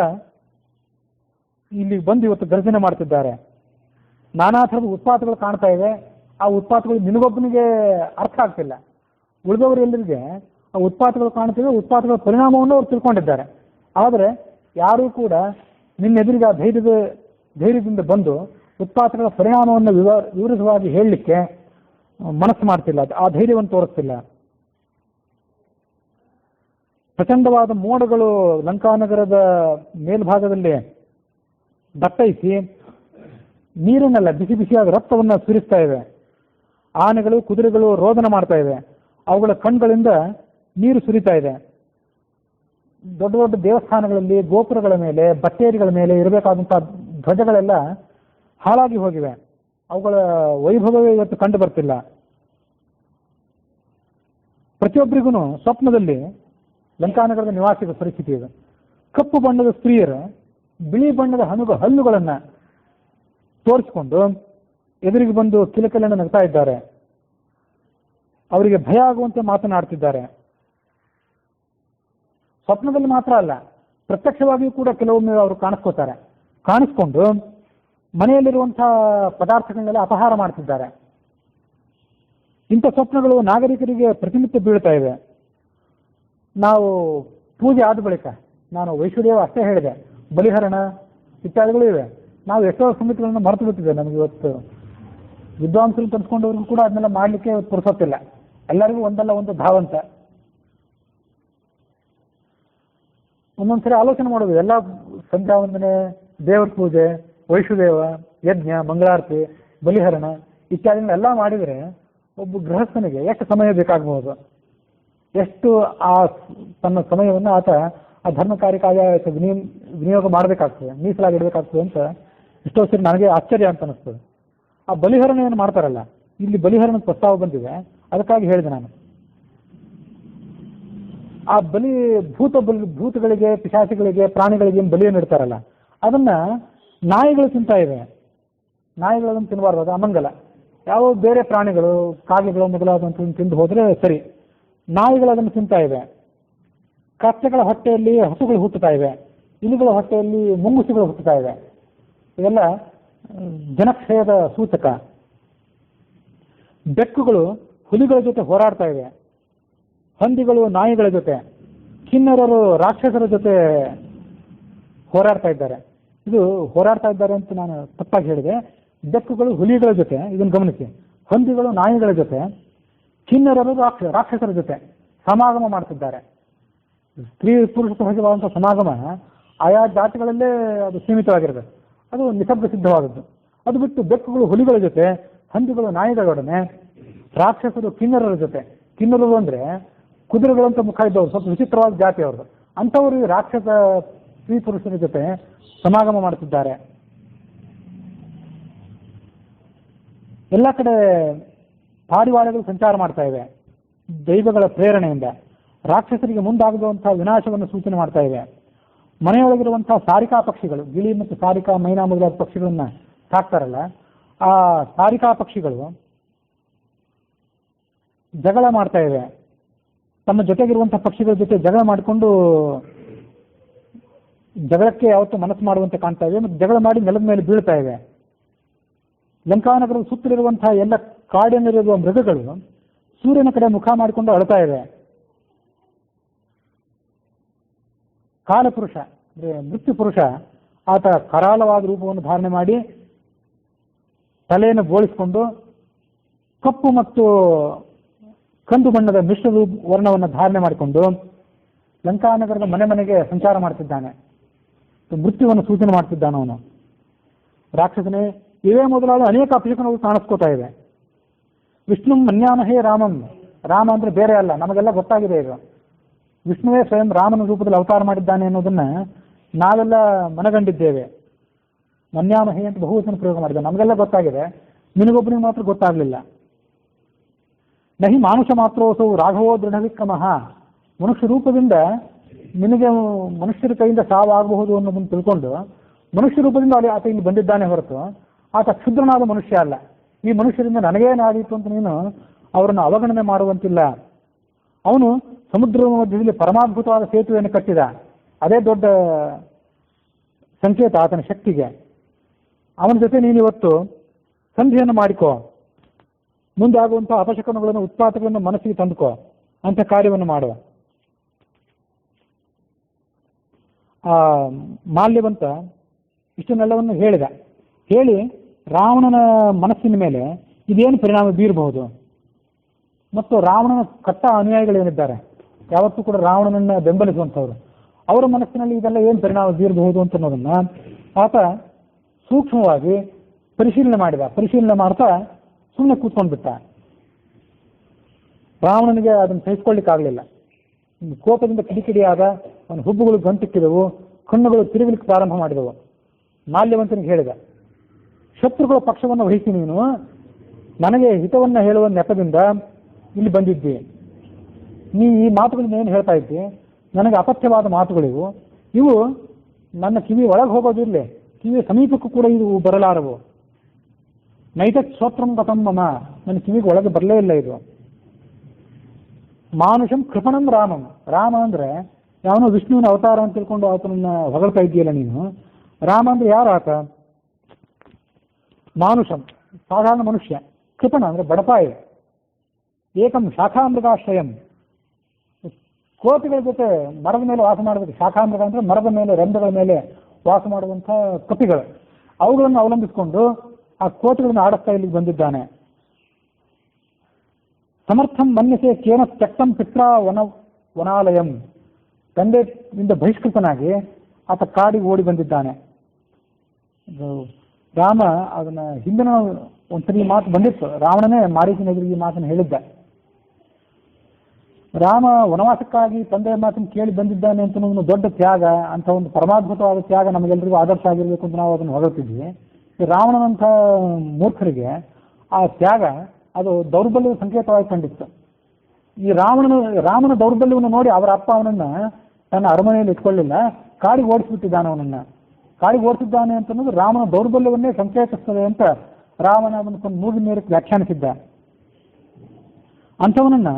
ಇಲ್ಲಿ ಬಂದು ಇವತ್ತು ಗರ್ಜನೆ ಮಾಡ್ತಿದ್ದಾರೆ. ನಾನಾ ಥರದ ಉತ್ಪಾತಗಳು ಕಾಣ್ತಾ ಇವೆ. ಆ ಉತ್ಪಾತಗಳು ನಿನಗೊಬ್ಬನಿಗೆ ಅರ್ಥ ಆಗ್ತಿಲ್ಲ, ಉಳಿದವರು ಎಲ್ಲರಿಗೆ ಆ ಉತ್ಪಾತಗಳು ಕಾಣ್ತಿವೆ. ಉತ್ಪಾತಗಳ ಪರಿಣಾಮವನ್ನು ಅವರು ತಿಳ್ಕೊಂಡಿದ್ದಾರೆ. ಆದರೆ ಯಾರೂ ಕೂಡ ನಿನ್ನೆದುರಿಗೆ ಆ ಧೈರ್ಯದಿಂದ ಬಂದು ಉತ್ಪಾತಗಳ ಪರಿಣಾಮವನ್ನು ವಿವರಿಸವಾಗಿ ಹೇಳಲಿಕ್ಕೆ ಮನಸ್ಸು ಮಾಡ್ತಿಲ್ಲ, ಆ ಧೈರ್ಯವನ್ನು ತೋರಿಸ್ತಿಲ್ಲ. ಪ್ರಚಂಡವಾದ ಮೋಡಗಳು ಲಂಕಾನಗರದ ಮೇಲ್ಭಾಗದಲ್ಲಿ ದಟ್ಟೈಸಿ ನೀರನ್ನೆಲ್ಲ ಬಿಸಿ ಬಿಸಿಯಾದ ರಕ್ತವನ್ನು ಸುರಿಸ್ತಾ ಇವೆ. ಆನೆಗಳು, ಕುದುರೆಗಳು ರೋದನ ಮಾಡ್ತಾ ಇವೆ. ಅವುಗಳ ಕಣ್ಗಳಿಂದ ನೀರು ಸುರಿತಾ ಇದೆ. ದೊಡ್ಡ ದೊಡ್ಡ ದೇವಸ್ಥಾನಗಳಲ್ಲಿ, ಗೋಪುರಗಳ ಮೇಲೆ, ಬಟ್ಟೇರಿಗಳ ಮೇಲೆ ಇರಬೇಕಾದಂಥ ಧ್ವಜಗಳೆಲ್ಲ ಹಾಳಾಗಿ ಹೋಗಿವೆ. ಅವುಗಳ ವೈಭವವೇ ಇವತ್ತು ಕಂಡು ಬರ್ತಿಲ್ಲ. ಪ್ರತಿಯೊಬ್ಬರಿಗೂ ಸ್ವಪ್ನದಲ್ಲಿ ಲಂಕಾನಗರದ ನಿವಾಸಿಗಳ ಪರಿಸ್ಥಿತಿ ಇದೆ. ಕಪ್ಪು ಬಣ್ಣದ ಸ್ತ್ರೀಯರು ಬಿಳಿ ಬಣ್ಣದ ಹಲ್ಲುಗಳನ್ನು ತೋರಿಸಿಕೊಂಡು ಎದುರಿಗೆ ಬಂದು ಕಿಲಕಿಲನ್ನು ನಗ್ತಾ ಇದ್ದಾರೆ. ಅವರಿಗೆ ಭಯ ಆಗುವಂತೆ ಮಾತನಾಡ್ತಿದ್ದಾರೆ. ಸ್ವಪ್ನದಲ್ಲಿ ಮಾತ್ರ ಅಲ್ಲ, ಪ್ರತ್ಯಕ್ಷವಾಗಿಯೂ ಕೂಡ ಕೆಲವೊಮ್ಮೆ ಅವರು ಕಾಣಿಸ್ಕೊಂಡು ಮನೆಯಲ್ಲಿರುವಂತಹ ಪದಾರ್ಥಗಳನ್ನೆಲ್ಲ ಅಪಹಾರ ಮಾಡ್ತಿದ್ದಾರೆ. ಇಂಥ ಸ್ವಪ್ನಗಳು ನಾಗರಿಕರಿಗೆ ಪ್ರತಿನಿತ್ಯ ಬೀಳ್ತಾ ಇವೆ. ನಾವು ಪೂಜೆ ಆದ ಬಳಿಕ, ನಾನು ವೈಶ್ವದೇವ ಅಷ್ಟೇ ಹೇಳಿದೆ, ಬಲಿಹರಣ ಇತ್ಯಾದಿಗಳು ಇವೆ. ನಾವು ಎಷ್ಟೋ ಸಮಿತಿಗಳನ್ನು ಮರೆತು ಬಿಟ್ಟಿದೆ. ನಮಗೆ ಇವತ್ತು ವಿದ್ವಾಂಸರು ಕನ್ಸ್ಕೊಂಡವ್ರಿಗೂ ಕೂಡ ಅದನ್ನೆಲ್ಲ ಮಾಡಲಿಕ್ಕೆ ಪುರುಸೊತ್ತಿಲ್ಲ. ಎಲ್ಲರಿಗೂ ಒಂದಲ್ಲ ಒಂದು ಧಾವಂತ. ಒಂದೊಂದ್ಸರಿ ಆಲೋಚನೆ ಮಾಡೋದು, ಎಲ್ಲ ಸಂಧ್ಯಾ ವಂದನೆ, ದೇವರ ಪೂಜೆ, ವೈಶ್ವದೇವ, ಯಜ್ಞ, ಮಂಗಳಾರತಿ, ಬಲಿಹರಣ ಇತ್ಯಾದಿಗಳೆಲ್ಲ ಮಾಡಿದರೆ ಒಬ್ಬ ಗೃಹಸ್ಥನಿಗೆ ಎಷ್ಟು ಸಮಯ ಬೇಕಾಗಬಹುದು, ಎಷ್ಟು ತನ್ನ ಸಮಯವನ್ನು ಆತ ಆ ಧರ್ಮ ಕಾರ್ಯಕ್ಕಾಗಿ ವಿನಿಯೋಗ ಮಾಡಬೇಕಾಗ್ತದೆ, ಮೀಸಲಾಗಿಡಬೇಕಾಗ್ತದೆ ಅಂತ ಎಷ್ಟೋ ಸರಿ ನನಗೆ ಆಶ್ಚರ್ಯ ಅಂತ ಅನಿಸ್ತದೆ. ಆ ಬಲಿಹರಣ ಏನು ಮಾಡ್ತಾರಲ್ಲ, ಇಲ್ಲಿ ಬಲಿಹರಣದ ಪ್ರಸ್ತಾವ ಬಂದಿದೆ, ಅದಕ್ಕಾಗಿ ಹೇಳಿದೆ ನಾನು. ಆ ಬಲಿ ಭೂತಗಳಿಗೆ, ಪಿಶಾಚಿಗಳಿಗೆ, ಪ್ರಾಣಿಗಳಿಗೆ ಏನು ಬಲಿಯನ್ನು ಇಡ್ತಾರಲ್ಲ, ಅದನ್ನ ನಾಯಿಗಳು ತಿಂತಾ ಇವೆ. ನಾಯಿಗಳನ್ನು ತಿನ್ನಬಾರ್ದು, ಅದು ಅಮಂಗಲ. ಯಾವ ಬೇರೆ ಪ್ರಾಣಿಗಳು, ಕಾಗೆಗಳು ಮೊದಲಾದಂಥ ತಿಂದು ಹೋದ್ರೆ ಸರಿ. ನಾಯಿಗಳು ಅದನ್ನು ತಿಂತಾ ಇವೆ. ಕತ್ತೆಗಳ ಹೊಟ್ಟೆಯಲ್ಲಿ ಹಸುಗಳು ಹುಟ್ಟುತ್ತಾ ಇವೆ. ಇಲಿಗಳ ಹೊಟ್ಟೆಯಲ್ಲಿ ಮುಂಗುಸಿಗಳು ಹುಟ್ಟುತ್ತಾ ಇವೆ. ಇವೆಲ್ಲ ಜನಕ್ಷಯದ ಸೂಚಕ. ಬೆಕ್ಕುಗಳು ಹುಲಿಗಳ ಜೊತೆ ಹೋರಾಡ್ತಾ ಇವೆ. ಹಂದಿಗಳು ನಾಯಿಗಳ ಜೊತೆ, ಕಿನ್ನರರು ರಾಕ್ಷಸರ ಜೊತೆ ಹೋರಾಡ್ತಾ ಇದ್ದಾರೆ. ಇದು ಹೋರಾಡ್ತಾ ಇದ್ದಾರೆ ಅಂತ ನಾನು ತಪ್ಪಾಗಿ ಹೇಳಿದೆ. ಬೆಕ್ಕುಗಳು ಹುಲಿಗಳ ಜೊತೆ, ಇದನ್ನು ಗಮನಿಸಿ, ಹಂದಿಗಳು ನಾಯಿಗಳ ಜೊತೆ, ಕಿನ್ನರರು ರಾಕ್ಷಸರ ಜೊತೆ ಸಮಾಗಮ ಮಾಡ್ತಿದ್ದಾರೆ. ಸ್ತ್ರೀ ಪುರುಷ ಸಹಜವಾದಂಥ ಸಮಾಗಮ ಆಯಾ ಜಾತಿಗಳಲ್ಲೇ ಅದು ಸೀಮಿತವಾಗಿರಬೇಕು. ಅದು ನಿಸರ್ಗ ಸಿದ್ಧವಾದದ್ದು. ಅದು ಬಿಟ್ಟು ಬೆಕ್ಕುಗಳು ಹುಲಿಗಳ ಜೊತೆ, ಹಂದಿಗಳು ನಾಯಿಗಳೊಡನೆ, ರಾಕ್ಷಸರು ಕಿನ್ನರರ ಜೊತೆ. ಕಿನ್ನರರು ಅಂದ್ರೆ ಕುದುರೆಗಳಂತ ಮುಖ ಇದ್ದವರು, ಸ್ವಲ್ಪ ವಿಚಿತ್ರವಾದ ಜಾತಿ ಅವ್ರದ್ದು. ಅಂಥವರು ರಾಕ್ಷಸ ಸ್ತ್ರೀ ಪುರುಷರ ಜೊತೆ ಸಮಾಗಮ ಮಾಡುತ್ತಿದ್ದಾರೆ. ಎಲ್ಲ ಕಡೆ ಪಾರಿವಾಳಗಳು ಸಂಚಾರ ಮಾಡ್ತಾ ಇವೆ ದೈವಗಳ ಪ್ರೇರಣೆಯಿಂದ. ರಾಕ್ಷಸರಿಗೆ ಮುಂದಾಗುವಂತಹ ವಿನಾಶವನ್ನು ಸೂಚನೆ ಮಾಡ್ತಾ ಇವೆ. ಮನೆಯೊಳಗಿರುವಂತಹ ಸಾರಿಕಾ ಪಕ್ಷಿಗಳು, ಗಿಳಿ ಮತ್ತು ಸಾರಿಕಾ, ಮೈನಾ ಮೊದಲಾದ ಪಕ್ಷಿಗಳನ್ನ ಸಾಕ್ತಾರಲ್ಲ, ಆ ಸಾರಿಕಾ ಪಕ್ಷಿಗಳು ಜಗಳ ಮಾಡ್ತಾ ಇವೆ. ತಮ್ಮ ಜೊತೆಗಿರುವಂತಹ ಪಕ್ಷಿಗಳ ಜೊತೆ ಜಗಳ ಮಾಡಿಕೊಂಡು ಜಗಳಕ್ಕೆ ಯಾವತ್ತೂ ಮನಸ್ಸು ಮಾಡುವಂತೆ ಕಾಣ್ತಾ ಇವೆ ಮತ್ತು ಜಗಳ ಮಾಡಿ ನೆಲದ ಮೇಲೆ ಬೀಳ್ತಾ ಇವೆ. ಲಂಕಾನಗರದ ಸುತ್ತಲಿರುವಂತಹ ಎಲ್ಲ ಕಾಡಿನಲ್ಲಿರುವ ಮೃಗಗಳು ಸೂರ್ಯನ ಕಡೆ ಮುಖ ಮಾಡಿಕೊಂಡು ಅಳ್ತಾ ಇವೆ. ಕಾಲಪುರುಷ ಅಂದ್ರೆ ಮೃತ್ಯು ಪುರುಷ, ಆತ ಕರಾಲವಾದ ರೂಪವನ್ನು ಧಾರಣೆ ಮಾಡಿ ತಲೆಯನ್ನು ಬೋಳಿಸಿಕೊಂಡು ಕಪ್ಪು ಮತ್ತು ಕಂದು ಬಣ್ಣದ ಮಿಶ್ರ ವರ್ಣವನ್ನು ಧಾರಣೆ ಮಾಡಿಕೊಂಡು ಲಂಕಾನಗರದ ಮನೆ ಮನೆಗೆ ಸಂಚಾರ ಮಾಡ್ತಿದ್ದಾನೆ. ಮೃತ್ಯುವನ್ನು ಸೂಚನೆ ಮಾಡ್ತಿದ್ದಾನೆ ಅವನು. ರಾಕ್ಷಸನೇ ಇವೇ ಮೊದಲಾದ ಅನೇಕ ಅಪಶಕನಗಳು ಕಾಣಿಸ್ಕೋತಾ ಇವೆ. ವಿಷ್ಣು ಮನ್ಯಾಮಹೇ ರಾಮಂ. ರಾಮ ಅಂದ್ರೆ ಬೇರೆ ಅಲ್ಲ, ನಮಗೆಲ್ಲ ಗೊತ್ತಾಗಿದೆ ಇದು. ವಿಷ್ಣುವೇ ಸ್ವಯಂ ರಾಮನ ರೂಪದಲ್ಲಿ ಅವತಾರ ಮಾಡಿದ್ದಾನೆ ಅನ್ನೋದನ್ನ ನಾವೆಲ್ಲ ಮನಗಂಡಿದ್ದೇವೆ. ಮನ್ಯಾಮಹೇ ಅಂತ ಬಹುವಚನ ಪ್ರಯೋಗ ಮಾಡಿದೆ, ನಮಗೆಲ್ಲ ಗೊತ್ತಾಗಿದೆ, ನಿನಗೊಬ್ಬನಿಗೆ ಮಾತ್ರ ಗೊತ್ತಾಗಲಿಲ್ಲ. ನಹಿ ಮಾನುಷ ಮಾತ್ರೋಸವು ರಾಘವೋ ದೃಢ ವಿಕ್ರಮಃ. ಮನುಷ್ಯ ರೂಪದಿಂದ ನಿನಗೆ ಮನುಷ್ಯರ ಕೈಯಿಂದ ಸಾವಾಗಬಹುದು ಅನ್ನೋದನ್ನು ತಿಳ್ಕೊಂಡು ಮನುಷ್ಯ ರೂಪದಿಂದ ಆತ ಇಲ್ಲಿ ಬಂದಿದ್ದಾನೆ ಹೊರತು ಆತ ಕ್ಷುದ್ರನಾದ ಮನುಷ್ಯ ಅಲ್ಲ. ಈ ಮನುಷ್ಯರಿಂದ ನನಗೇನಾದೀತು ಅಂತ ನೀನು ಅವರನ್ನು ಅವಗಣನೆ ಮಾಡುವಂತಿಲ್ಲ. ಅವನು ಸಮುದ್ರದ ಮಧ್ಯದಲ್ಲಿ ಪರಮಾದ್ಭುತವಾದ ಸೇತುವೆಯನ್ನು ಕಟ್ಟಿದ, ಅದೇ ದೊಡ್ಡ ಸಂಕೇತ ಆತನ ಶಕ್ತಿಗೆ. ಅವನ ಜೊತೆ ನೀನು ಇವತ್ತು ಸಂಧಿಯನ್ನು ಮಾಡಿಕೋ, ಮುಂದೆ ಆಗುವಂತಹ ಅಪಶಕನಗಳನ್ನು, ಉತ್ಪಾತಗಳನ್ನು ಮನಸ್ಸಿಗೆ ತಂದುಕೋ, ಅಂತ ಕಾರ್ಯವನ್ನು ಮಾಡುವ. ಆ ಮಾಲ್ಯವಂತ ಇಷ್ಟನ್ನೆಲ್ಲವನ್ನು ಹೇಳಿದ. ಹೇಳಿ ರಾವಣನ ಮನಸ್ಸಿನ ಮೇಲೆ ಇದೇನು ಪರಿಣಾಮ ಬೀರಬಹುದು ಮತ್ತು ರಾವಣನ ಕಟ್ಟ ಅನುಯಾಯಿಗಳೇನಿದ್ದಾರೆ, ಯಾವತ್ತೂ ಕೂಡ ರಾವಣನನ್ನ ಬೆಂಬಲಿಸುವಂಥವ್ರು, ಅವರ ಮನಸ್ಸಿನಲ್ಲಿ ಇದೆಲ್ಲ ಏನು ಪರಿಣಾಮ ಬೀರಬಹುದು ಅಂತ ಅನ್ನೋದನ್ನ ಆತ ಸೂಕ್ಷ್ಮವಾಗಿ ಪರಿಶೀಲನೆ ಮಾಡಿದ. ಪರಿಶೀಲನೆ ಮಾಡ್ತಾ ಸುಮ್ಮನೆ ಕೂತ್ಕೊಂಡ್ಬಿಟ್ಟ. ರಾವಣನಿಗೆ ಅದನ್ನು ಸಹಿಸ್ಕೊಳ್ಳಿಕ್ಕಾಗಲಿಲ್ಲ. ಕೋಪದಿಂದ ಕಿಡಿಕಿಡಿಯಾದ, ಅವನ ಹುಬ್ಬುಗಳು ಗಂಟಿಕ್ಕಿದವು, ಕಣ್ಣುಗಳು ತಿರುಗಲಿಕ್ಕೆ ಪ್ರಾರಂಭ ಮಾಡಿದವು. ಮಾಲ್ಯವಂತನಿಗೆ ಹೇಳಿದ, ಶತ್ರುಗಳ ಪಕ್ಷವನ್ನು ವಹಿಸಿ ನೀನು ನನಗೆ ಹಿತವನ್ನು ಹೇಳುವ ನೆಪದಿಂದ ಇಲ್ಲಿ ಬಂದಿದ್ದಿ. ನೀ ಈ ಮಾತುಗಳನ್ನ ಏನು ಹೇಳ್ತಾ ಇದ್ದಿ, ನನಗೆ ಅಪಥ್ಯವಾದ ಮಾತುಗಳಿವು. ಇವು ನನ್ನ ಕಿವಿ ಒಳಗೆ ಹೋಗೋದಿರಲಿ, ಕಿವಿ ಸಮೀಪಕ್ಕೂ ಕೂಡ ಇದು ಬರಲಾರವು. ನೈತಕ್ ಶ್ರೋತ್ರಂ ಗತಂ ಮಮ, ನನ್ನ ಕಿವಿಗೆ ಒಳಗೆ ಬರಲೇ ಇಲ್ಲ ಇದು. ಮಾನುಷಂ ಕೃಪಣಂ ರಾಮಂ. ರಾಮ ಅಂದ್ರೆ ಯಾವನೋ ವಿಷ್ಣುವಿನ ಅವತಾರ ಅಂತ ತಿಳ್ಕೊಂಡು ಆತನನ್ನ ಹೊಗಳ್ತಾ ಇದ್ದೀಯಲ್ಲ ನೀನು. ರಾಮ ಅಂದ್ರೆ ಯಾರು ಆತ? ಮಾನುಷಂ ಸಾಧಾರಣ ಮನುಷ್ಯ, ಕೃಪಣ ಅಂದ್ರೆ ಬಡಪಾಯಿ, ಏಕಂ ಶಾಖಾಮೃಗಾಶ್ರಯಂ ಕೋತಿಗಳ ಜೊತೆ ಮರದ ಮೇಲೆ ವಾಸ ಮಾಡಬೇಕು. ಶಾಖಾಮೃಗ ಅಂದ್ರೆ ಮರದ ಮೇಲೆ, ರೆಂಬೆಗಳ ಮೇಲೆ ವಾಸ ಮಾಡುವಂಥ ಕಪಿಗಳು, ಅವುಗಳನ್ನು ಅವಲಂಬಿಸಿಕೊಂಡು ಆ ಕೋತಿಗಳನ್ನು ಆಡಿಸ್ತಾ ಇಲ್ಲಿಗೆ ಬಂದಿದ್ದಾನೆ. ಸಮರ್ಥಂ ಮನ್ಯಸೆ ಕೇನ ತ್ಯಕ್ತಂ ಪಿತ್ರ ವನಾಲಯಂ. ತಂದೆಯಿಂದ ಬಹಿಷ್ಕೃತನಾಗಿ ಆತ ಕಾಡಿಗೆ ಓಡಿ ಬಂದಿದ್ದಾನೆ. ರಾಮ ಅದನ್ನ ಹಿಂದಿನ ಒಂದ್ಸರಿ ಮಾತು ಬಂದಿತ್ತು, ರಾವಣನೇ ಮಾರೀಚನ ಎದುರಿಗೆ ಈ ಮಾತನ್ನು ಹೇಳಿದ್ದ. ರಾಮ ವನವಾಸಕ್ಕಾಗಿ ತಂದೆಯ ಮಾತನ್ನು ಕೇಳಿ ಬಂದಿದ್ದಾನೆ ಅಂತ ಒಂದು ದೊಡ್ಡ ತ್ಯಾಗ, ಅಂತ ಒಂದು ಪರಮಾದ್ಭುತವಾದ ತ್ಯಾಗ ನಮಗೆಲ್ಲರಿಗೂ ಆದರ್ಶ ಆಗಿರಬೇಕು ಅಂತ ನಾವು ಅದನ್ನು ಹೊಗಳ್ತಿದ್ವಿ. ರಾವಣನಂಥ ಮೂರ್ಖರಿಗೆ ಆ ತ್ಯಾಗ ಅದು ದೌರ್ಬಲ್ಯದ ಸಂಕೇತವಾಗಿ ಕಂಡಿತ್ತು. ಈ ರಾಮನ ದೌರ್ಬಲ್ಯವನ್ನು ನೋಡಿ ಅವರ ಅಪ್ಪ ಅವನನ್ನ ತನ್ನ ಅರಮನೆಯಲ್ಲಿ ಇಟ್ಕೊಳ್ಳಿಲ್ಲ, ಕಾಡಿಗೆ ಓಡಿಸ್ಬಿಟ್ಟಿದ್ದಾನೆ ಅವನನ್ನ. ಕಾಡಿಗೆ ಓಡಿಸಿದ್ದಾನೆ ಅಂತ ಅನ್ನೋದು ರಾಮನ ದೌರ್ಬಲ್ಯವನ್ನೇ ಸಂಕೇತಿಸ್ತದೆ ಅಂತ ರಾಮನ ಅವನ ಮೂಗಿನ ಮೇರಕ್ಕೆ ವ್ಯಾಖ್ಯಾನಿಸಿದ್ದ. ಅಂಥವನನ್ನ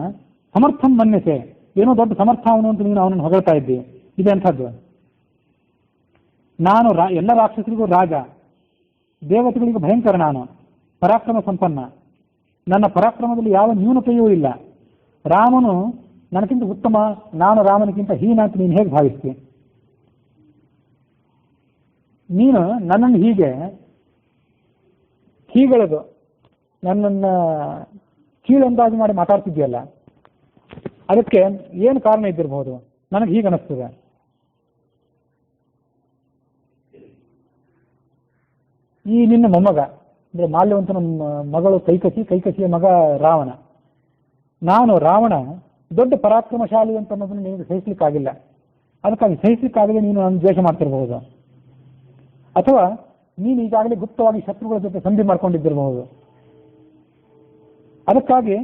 ಸಮರ್ಥಂ ಮನ್ಯತೆ, ಏನೋ ದೊಡ್ಡ ಸಮರ್ಥ ಅವನು ಅಂತ ನೀನು ಅವನನ್ನು ಹೊಗಳ್ತಾ ಇದ್ದಿ. ಇದೆ ಅಂಥದ್ದು. ನಾನು ಎಲ್ಲ ರಾಕ್ಷಸರಿಗೂ ರಾಜ, ದೇವತೆಗಳಿಗೂ ಭಯಂಕರ, ನಾನು ಪರಾಕ್ರಮ ಸಂಪನ್ನ, ನನ್ನ ಪರಾಕ್ರಮದಲ್ಲಿ ಯಾವ ನ್ಯೂನತೆಯೂ ಇಲ್ಲ. ರಾಮನು ನನಗಿಂತ ಉತ್ತಮ, ನಾನು ರಾಮನಿಗಿಂತ ಹೀನ ಅಂತ ನೀನು ಹೇಗೆ ಭಾವಿಸ್ತಿ? ನೀನು ನನ್ನನ್ನು ಹೀಗೆಳೆದು ನನ್ನನ್ನು ಕೀಳಂದಾಜು ಮಾಡಿ ಮಾತಾಡ್ತಿದ್ಯಲ್ಲ, ಅದಕ್ಕೆ ಏನು ಕಾರಣ ಇದ್ದಿರಬಹುದು? ನನಗೆ ಹೀಗೆ ಅನಿಸ್ತದೆ. ಈ ನಿನ್ನ ಮೊಮ್ಮಗ ಅಂದರೆ ಮಾಲ್ಯವಂತನ ಮಗಳು ಕೈಕಸಿಯ ಮಗ ರಾವಣ. ನಾನು ರಾವಣ ದೊಡ್ಡ ಪರಾಕ್ರಮಶಾಲಿ ಅಂತ ಅನ್ನೋದನ್ನು ನಿನಗೆ ಸಹಿಸ್ಲಿಕ್ಕಾಗಿಲ್ಲ, ಅದಕ್ಕಾಗಿ ಸಹಿಸ್ಲಿಕ್ಕಾಗದೆ ನೀನು ನನ್ನ ದ್ವೇಷ ಮಾಡ್ತಿರಬಹುದು. ಅಥವಾ ನೀನು ಈಗಾಗಲೇ ಗುಪ್ತವಾಗಿ ಶತ್ರುಗಳ ಜೊತೆ ಸಂಧಿ ಮಾಡ್ಕೊಂಡಿದ್ದಿರಬಹುದು. ಅದಕ್ಕಾಗಿ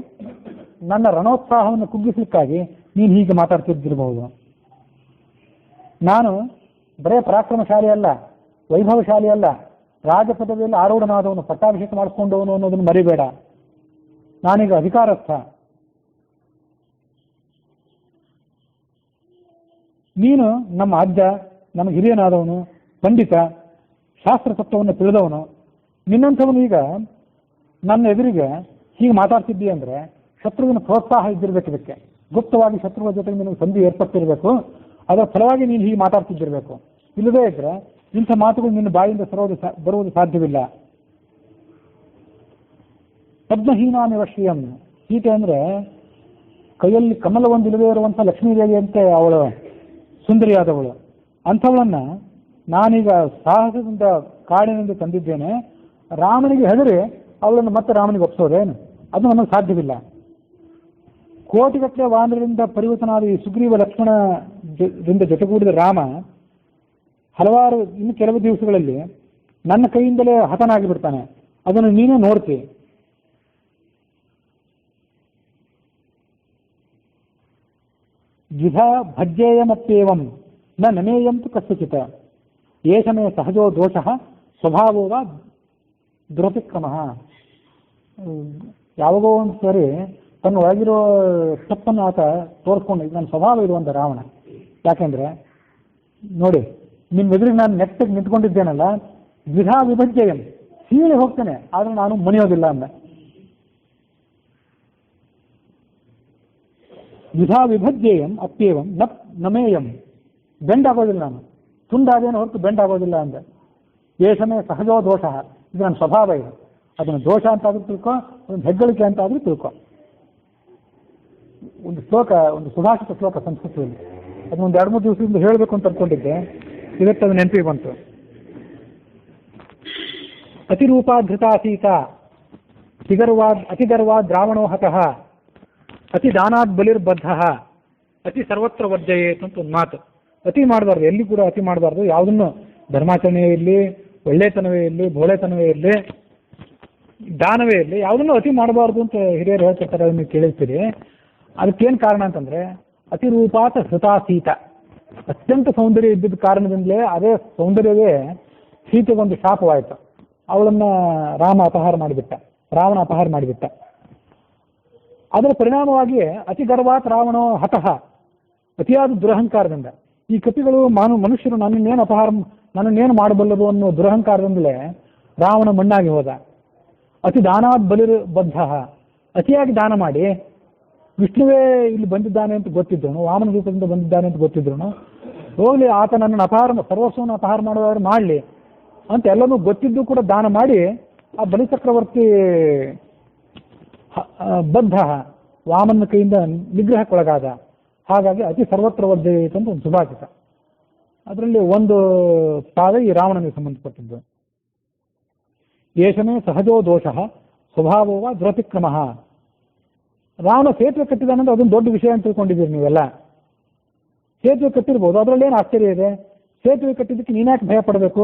ನನ್ನ ರಣೋತ್ಸಾಹವನ್ನು ಕುಗ್ಗಿಸ್ಲಿಕ್ಕಾಗಿ ನೀನು ಹೀಗೆ ಮಾತಾಡ್ತಿದ್ದಿರಬಹುದು. ನಾನು ಬರೇ ಪರಾಕ್ರಮಶಾಲಿ ಅಲ್ಲ, ವೈಭವಶಾಲಿ ಅಲ್ಲ, ರಾಜ ಪದವಿಯಲ್ಲಿ ಆರೂಢನಾದವನು, ಪಟ್ಟಾಭಿಷೇಕ ಮಾಡಿಕೊಂಡವನು ಅನ್ನೋದನ್ನು ಮರಿಬೇಡ. ನಾನೀಗ ಅಧಿಕಾರಸ್ಥ. ನೀನು ನಮ್ಮ ಅಜ್ಜ, ನಮ್ಮ ಹಿರಿಯನಾದವನು, ಪಂಡಿತ, ಶಾಸ್ತ್ರ ತತ್ವವನ್ನು ತಿಳಿದವನು. ನಿನ್ನಂಥವನು ಈಗ ನನ್ನ ಎದುರಿಗೆ ಹೀಗೆ ಮಾತಾಡ್ತಿದ್ದೀಯ ಅಂದರೆ ಶತ್ರುವಿನ ಪ್ರೋತ್ಸಾಹ ಇದ್ದಿರಬೇಕು. ಇದಕ್ಕೆ ಗುಪ್ತವಾಗಿ ಶತ್ರುಗಳ ಜೊತೆಗೆ ನಿನಗೆ ಸಂಧಿ ಏರ್ಪಟ್ಟಿರಬೇಕು. ಅದರ ಫಲವಾಗಿ ನೀನು ಹೀಗೆ ಮಾತಾಡ್ತಿದ್ದಿರಬೇಕು. ಇಲ್ಲದೇ ಇದ್ರೆ ಇಂಥ ಮಾತುಗಳು ನಿನ್ನ ಬಾಯಿಂದ ಬರುವುದು ಸಾಧ್ಯವಿಲ್ಲ. ಪದ್ಮಹೀನಾನಿವಶ್ರಿಯಂ, ಸೀತೆ ಅಂದರೆ ಕೈಯಲ್ಲಿ ಕಮಲವೊಂದಿಲ್ಲದೆ ಇರುವಂಥ ಲಕ್ಷ್ಮೀದೇವಿ ಅಂತೆ ಅವಳು ಸುಂದರಿಯಾದವಳು. ಅಂಥವಳನ್ನ ನಾನೀಗ ಸಾಹಸದಿಂದ ಕಾಡಿನಿಂದ ತಂದಿದ್ದೇನೆ. ರಾಮನಿಗೆ ಹೆದರಿ ಅವಳನ್ನು ಮತ್ತೆ ರಾಮನಿಗೆ ಒಪ್ಸೋದೇನು? ಅದು ನನಗೆ ಸಾಧ್ಯವಿಲ್ಲ. ಕೋಟಿಗಟ್ಟಲೆ ವಾನರರಿಂದ ಪರಿವರ್ತನಾದ ಈ ಸುಗ್ರೀವ ಲಕ್ಷ್ಮಣರಿಂದ ಜೊತೆಗೂಡಿದ ರಾಮ ಹಲವಾರು ಇನ್ನು ಕೆಲವು ದಿವಸಗಳಲ್ಲಿ ನನ್ನ ಕೈಯಿಂದಲೇ ಹತನಾಗಿ ಬಿಡ್ತಾನೆ. ಅದನ್ನು ನೀನೇ ನೋಡ್ತಿ. ದ್ವಿಧಾ ಭಜ್ಯೇಯಮಪ್ಯೇವಂ ನ ನಮೇಯಂತು ಕಸ್ಯಚಿತ್ ಏಷಮೇ ಸಹಜೋ ದೋಷಃ ಸ್ವಭಾವೋ ವಾ ದುರತಿಕ್ರಮಃ. ಯಾವಾಗೋ ಒಂದು ಸರಿ ತನ್ನ ಒಳಗಿರೋ ತಪ್ಪನ್ನು ಆತ ತೋರಿಸ್ಕೊಂಡು ನನ್ನ ಸ್ವಭಾವ ಇರುವಂಥ ರಾವಣ. ಯಾಕೆಂದ್ರೆ ನೋಡಿ, ನಿಮ್ಮ ಎದುರಿಗೆ ನಾನು ನೆಟ್ಟಗೆ ನಿಂತ್ಕೊಂಡಿದ್ದೇನಲ್ಲ, ದ್ವಿಧಾ ವಿಭಜ್ಯಯಂ, ಸೀಳಿ ಹೋಗ್ತೇನೆ, ಆದರೆ ನಾನು ಮಣಿಯೋದಿಲ್ಲ ಅಂದ. ದ್ವಿಧಾ ವಿಭಜ್ಯೇಯಂ ಅಪ್ಯೇವಂ ನಮೇಯಂ, ಬೆಂಡಾಗೋದಿಲ್ಲ ನಾನು, ತುಂಡಾದೇನು ಹೊರತು ಬೆಂಡಾಗೋದಿಲ್ಲ ಅಂದ. ಏಷಮೇ ಸಹಜೋ ದೋಷ, ಇದು ನನ್ನ ಸ್ವಭಾವ. ಇದು ಅದನ್ನು ದೋಷ ಅಂತಾದ್ರೂ ತಿಳ್ಕೊ, ಒಂದು ಹೆಗ್ಗಳಿಕೆ ಅಂತಾದ್ರೂ ತಿಳ್ಕೊ. ಒಂದು ಶ್ಲೋಕ, ಒಂದು ಸುಭಾಷಿತ ಶ್ಲೋಕ ಸಂಸ್ಕೃತದಲ್ಲಿ, ಅದನ್ನ ಒಂದು 2-3 ದಿವಸದಿಂದ ಹೇಳಬೇಕು ಅಂತ ಅನ್ಕೊಂಡಿದ್ದೆ. ಇವತ್ತು ಅದು ನೆನಪಿಗೆ ಬಂತು. ಅತಿರೂಪಾಧೃತಾ ಸೀತಾ ಅತಿಗರ್ವಾದ್ ರಾವಣೋ ಹತಃ ಅತಿ ದಾನಾದ್ ಬಲಿರ್ಬದ್ಧ ಅತಿ ಸರ್ವತ್ರ ವರ್ಜಯೇತ್ ಅಂತ ಒಂದು ಮಾತು. ಅತಿ ಮಾಡಬಾರ್ದು, ಎಲ್ಲಿ ಕೂಡ ಅತಿ ಮಾಡಬಾರ್ದು. ಯಾವುದನ್ನು ಧರ್ಮಾಚರಣೆ ಇರಲಿ, ಒಳ್ಳೆತನವೇ ಇರಲಿ, ಭೋಳೆತನವೇ ಇರಲಿ, ದಾನವೇ ಇರಲಿ, ಯಾವುದನ್ನು ಅತಿ ಮಾಡಬಾರ್ದು ಅಂತ ಹಿರಿಯರು ಹೇಳ್ತಿರ್ತಾರೆ. ನೀವು ಕೇಳಿರ್ತೀರಿ. ಅದಕ್ಕೇನು ಕಾರಣ ಅಂತಂದ್ರೆ ಅತಿರೂಪಾತ ಹೃತಾಸೀತ, ಅತ್ಯಂತ ಸೌಂದರ್ಯ ಇದ್ದಿದ್ದ ಕಾರಣದಿಂದಲೇ ಅದೇ ಸೌಂದರ್ಯವೇ ಸೀತೆಗೊಂದು ಶಾಪವಾಯಿತು. ಅವಳನ್ನ ರಾವಣ ಅಪಹಾರ ಮಾಡಿಬಿಟ್ಟ. ಅದರ ಪರಿಣಾಮವಾಗಿ ಅತಿ ಗರ್ವಾತ್ ರಾವಣೋ ಹತಃ, ಅತಿಯಾದ ದುರಹಂಕಾರದಿಂದ ಈ ಕಪಿಗಳು ಮನುಷ್ಯರು ನನ್ನನ್ನೇನು ಮಾಡಬಲ್ಲದು ಅನ್ನೋ ದುರಹಂಕಾರದಿಂದಲೇ ರಾವಣ ಮಣ್ಣಾಗಿ ಹೋದ. ಅತಿ ದಾನಾದ್ ಬಲಿರ್ಬದ್ಧ, ಅತಿಯಾಗಿ ದಾನ ಮಾಡಿ, ವಿಷ್ಣುವೇ ಇಲ್ಲಿ ಬಂದಿದ್ದಾನೆ ಅಂತ ಗೊತ್ತಿದ್ದನು, ವಾಮನ ರೂಪದಿಂದ ಬಂದಿದ್ದಾನೆ ಅಂತ ಗೊತ್ತಿದ್ರು, ಹೋಗ್ಲಿ ಆತ ನನ್ನನ್ನು ಸರ್ವಸ್ವವನ್ನು ಅಪಹಾರ ಮಾಡೋದಾದ್ರೆ ಮಾಡಲಿ ಅಂತ ಎಲ್ಲನೂ ಗೊತ್ತಿದ್ದು ಕೂಡ ದಾನ ಮಾಡಿ ಆ ಬಲಿಚಕ್ರವರ್ತಿ ಬದ್ಧ ವಾಮನ ಕೈಯಿಂದ ನಿಗ್ರಹಕ್ಕೊಳಗಾದ. ಹಾಗಾಗಿ ಅತಿ ಸರ್ವತ್ರ ವರ್ಜಯೇತ್ ಅಂತ ಒಂದು ಸುಭಾಷಿತ. ಅದರಲ್ಲಿ ಒಂದು ಪಾದ ಈ ರಾವಣನಿಗೆ ಸಂಬಂಧಪಟ್ಟಿದ್ದು. ಏಷಮೇ ಸಹಜೋ ದೋಷ ಸ್ವಭಾವೋ ವಾ ದುರತಿಕ್ರಮಃ. ರಾವಣ ಸೇತುವೆ ಕಟ್ಟಿದಾನಂದ್ರೆ ಅದೊಂದು ದೊಡ್ಡ ವಿಷಯ ಅಂತ ತಿಳ್ಕೊಂಡಿದ್ದೀರಿ ನೀವೆಲ್ಲ. ಸೇತುವೆ ಕಟ್ಟಿರ್ಬೋದು, ಅದರಲ್ಲಿ ಏನು ಆಶ್ಚರ್ಯ ಇದೆ? ಸೇತುವೆ ಕಟ್ಟಿದ್ದಕ್ಕೆ ನೀನ್ಯಾಕೆ ಭಯ ಪಡಬೇಕು?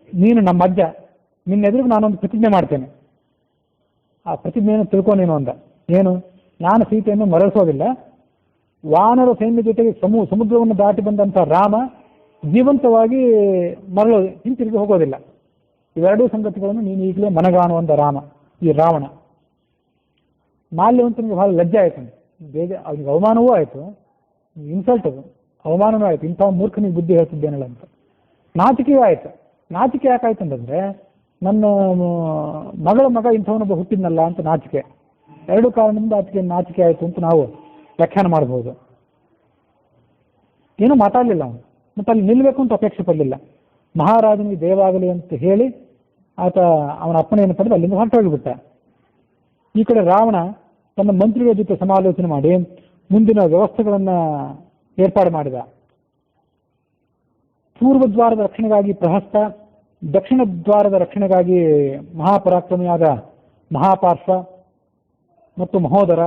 ನೀನು ನಮ್ಮ ಅಜ್ಜ, ನಿನ್ನ ಎದುರಿಗೆ ನಾನೊಂದು ಪ್ರತಿಜ್ಞೆ ಮಾಡ್ತೇನೆ, ಆ ಪ್ರತಿಜ್ಞೆಯನ್ನು ತಿಳ್ಕೊ ನೀನು ಅಂದ. ಏನು, ನಾನು ಸೀತೆಯನ್ನು ಮರಳಿಸೋದಿಲ್ಲ, ವಾನರ ಸೈನ್ಯ ಜೊತೆಗೆ ಸಮುದ್ರವನ್ನು ದಾಟಿ ಬಂದಂಥ ರಾಮ ಜೀವಂತವಾಗಿ ಹಿಂತಿರುಗಿ ಹೋಗೋದಿಲ್ಲ. ಇವೆರಡೂ ಸಂಗತಿಗಳನ್ನು ನೀನು ಈಗಲೇ ಮನಗಾಣುವಂಥ ರಾಮ, ಈ ರಾವಣ. ಮಾಲ್ಯವಂತನಿಗೆ ಬಹಳ ಲಜ್ಜೆ ಆಯಿತು, ಅವನಿಗೆ ಅವಮಾನವೂ ಆಯಿತು, ಇನ್ಸಲ್ಟ್ ಅವಮಾನವೂ ಆಯಿತು, ಇಂಥ ಮೂರ್ಖನಿಗೆ ಬುದ್ಧಿ ಹೇಳ್ತಿದ್ದೇನಲ್ಲ ಅಂತ. ನಾಚಿಕೆಯೂ ಆಯಿತು. ನಾಚಿಕೆ ಯಾಕಾಯ್ತು ಅಂತಂದರೆ, ನನ್ನ ಮಗಳ ಮಗ ಇಂಥವನೊಬ್ಬ ಹುಟ್ಟಿದ್ನಲ್ಲ ಅಂತ ನಾಚಿಕೆ. ಎರಡು ಕಾರಣದಿಂದ ಆತಗೆ ನಾಚಿಕೆ ಆಯಿತು ಅಂತ ನಾವು ವ್ಯಾಖ್ಯಾನ ಮಾಡಬಹುದು. ಏನೂ ಮಾತಾಡಲಿಲ್ಲ ಅವನು, ಮತ್ತು ಅಲ್ಲಿ ನಿಲ್ಲಬೇಕು ಅಂತ ಅಪೇಕ್ಷೆ ಪಡಲಿಲ್ಲ. ಮಹಾರಾಜನಿಗೆ ದೇವಾಗಲಿ ಅಂತ ಹೇಳಿ ಆತ ಅವನ ಅಪ್ಪಣೆಯನ್ನು ಪಡೆದು ಅಲ್ಲಿಂದ ಹೊರಟೋಗಿಬಿಟ್ಟ. ಈ ಕಡೆ ರಾವಣ ತನ್ನ ಮಂತ್ರಿಗಳ ಜೊತೆ ಸಮಾಲೋಚನೆ ಮಾಡಿ ಮುಂದಿನ ವ್ಯವಸ್ಥೆಗಳನ್ನು ಏರ್ಪಾಡು ಮಾಡಿದ. ಪೂರ್ವ ದ್ವಾರದ ರಕ್ಷಣೆಗಾಗಿ ಪ್ರಹಸ್ತ, ದಕ್ಷಿಣ ದ್ವಾರದ ರಕ್ಷಣೆಗಾಗಿ ಮಹಾಪರಾಕ್ರಮಿಯಾದ ಮಹಾಪಾರ್ಶ್ವ ಮತ್ತು ಮಹೋದರ,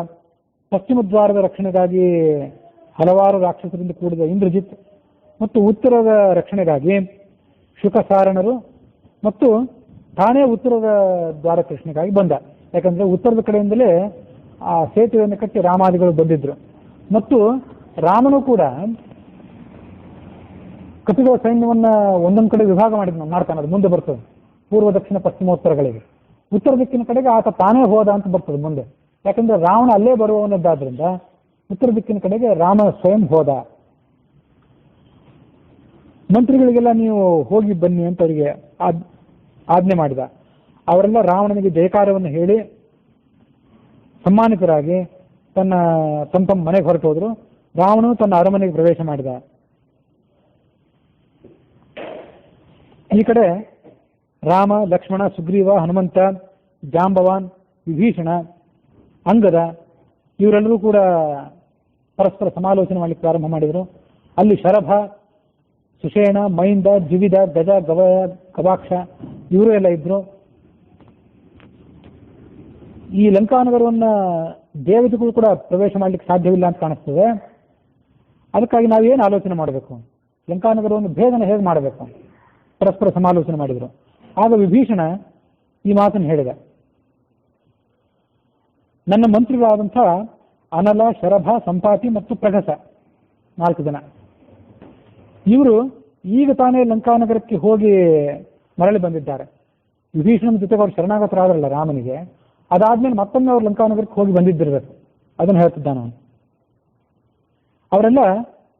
ಪಶ್ಚಿಮ ದ್ವಾರದ ರಕ್ಷಣೆಗಾಗಿ ಹಲವಾರು ರಾಕ್ಷಸರಿಂದ ಕೂಡಿದ ಇಂದ್ರಜಿತ್, ಮತ್ತು ಉತ್ತರದ ರಕ್ಷಣೆಗಾಗಿ ಶುಕಸಾರಣರು, ಮತ್ತು ತಾನೇ ಉತ್ತರದ ದ್ವಾರ ರಕ್ಷಣೆಗಾಗಿ ಬಂದ. ಯಾಕಂದರೆ ಉತ್ತರದ ಕಡೆಯಿಂದಲೇ ಆ ಸೇತುವೆಯನ್ನು ಕಟ್ಟಿ ರಾಮಾದಿಗಳು ಬಂದಿದ್ರು. ಮತ್ತು ರಾಮನು ಕೂಡ ಕಪಿಗಳ ಸೈನ್ಯವನ್ನು ಒಂದೊಂದು ಕಡೆ ವಿಭಾಗ ಮಾಡ್ತಾನೆ, ಅದು ಮುಂದೆ ಬರ್ತದೆ. ಪೂರ್ವ ದಕ್ಷಿಣ ಪಶ್ಚಿಮೋತ್ತರಗಳಿಗೆ. ಉತ್ತರ ದಿಕ್ಕಿನ ಕಡೆಗೆ ಆತ ತಾನೇ ಹೋದ ಅಂತ ಬರ್ತದೆ ಮುಂದೆ. ಯಾಕಂದ್ರೆ ರಾವಣ ಅಲ್ಲೇ ಬರುವವನದ್ದಾದ್ರಿಂದ ಉತ್ತರ ದಿಕ್ಕಿನ ಕಡೆಗೆ ರಾಮ ಸ್ವಯಂ ಹೋದ. ಮಂತ್ರಿಗಳಿಗೆಲ್ಲ ನೀವು ಹೋಗಿ ಬನ್ನಿ ಅಂತ ಅವರಿಗೆ ಆಜ್ಞೆ ಮಾಡಿದ. ಅವರೆಲ್ಲ ರಾವಣನಿಗೆ ಜಯಕಾರವನ್ನು ಹೇಳಿ ಸಮ್ಮಾನಿತರಾಗಿ ತಮ್ಮ ಮನೆಗೆ ಹೊರಟು ಹೋದ್ರು. ರಾವಣನು ತನ್ನ ಅರಮನೆಗೆ ಪ್ರವೇಶ ಮಾಡಿದ. ಈ ಕಡೆ ರಾಮ, ಲಕ್ಷ್ಮಣ, ಸುಗ್ರೀವ, ಹನುಮಂತ, ಜಾಂಬವಾನ್, ವಿಭೀಷಣ, ಅಂಗದ ಇವರೆಲ್ಲರೂ ಕೂಡ ಪರಸ್ಪರ ಸಮಾಲೋಚನೆ ಮಾಡಲಿಕ್ಕೆ ಪ್ರಾರಂಭ ಮಾಡಿದರು. ಅಲ್ಲಿ ಶರಭ, ಸುಷೇಣ, ಮೈಂದ, ಜಿವಿದ, ಗಜ, ಗವಾಕ್ಷ ಇವರು ಎಲ್ಲ ಇದ್ರು. ಈ ಲಂಕಾನಗರವನ್ನು ದೇವತೆಗಳು ಕೂಡ ಪ್ರವೇಶ ಮಾಡಲಿಕ್ಕೆ ಸಾಧ್ಯವಿಲ್ಲ ಅಂತ ಕಾಣಿಸ್ತದೆ. ಅದಕ್ಕಾಗಿ ನಾವೇನು ಆಲೋಚನೆ ಮಾಡಬೇಕು, ಲಂಕಾನಗರವನ್ನು ಭೇದನ ಹೇಗೆ ಮಾಡಬೇಕು, ಪರಸ್ಪರ ಸಮಾಲೋಚನೆ ಮಾಡಿದರು. ಆಗ ವಿಭೀಷಣ ಈ ಮಾತನ್ನು ಹೇಳಿದ, ನನ್ನ ಮಂತ್ರಿಗಳಾದಂಥ ಅನಲ, ಶರಭ, ಸಂಪಾತಿ ಮತ್ತು ಪ್ರಗಸ 4 ಜನ ಇವರು ಈಗ ತಾನೇ ಲಂಕಾನಗರಕ್ಕೆ ಹೋಗಿ ಮರಳಿ ಬಂದಿದ್ದಾರೆ. ವಿಭೀಷಣನ ಜೊತೆಗೆ ಅವರು ಶರಣಾಗತರಾದ್ರಲ್ಲ ರಾಮನಿಗೆ, ಅದಾದ್ಮೇಲೆ ಮತ್ತೊಮ್ಮೆ ಅವರು ಲಂಕಾನಗರಕ್ಕೆ ಹೋಗಿ ಬಂದಿದ್ದಿರಬೇಕು. ಅದನ್ನು ಹೇಳ್ತಿದ್ದಾನ ಅವನು. ಅವರೆಲ್ಲ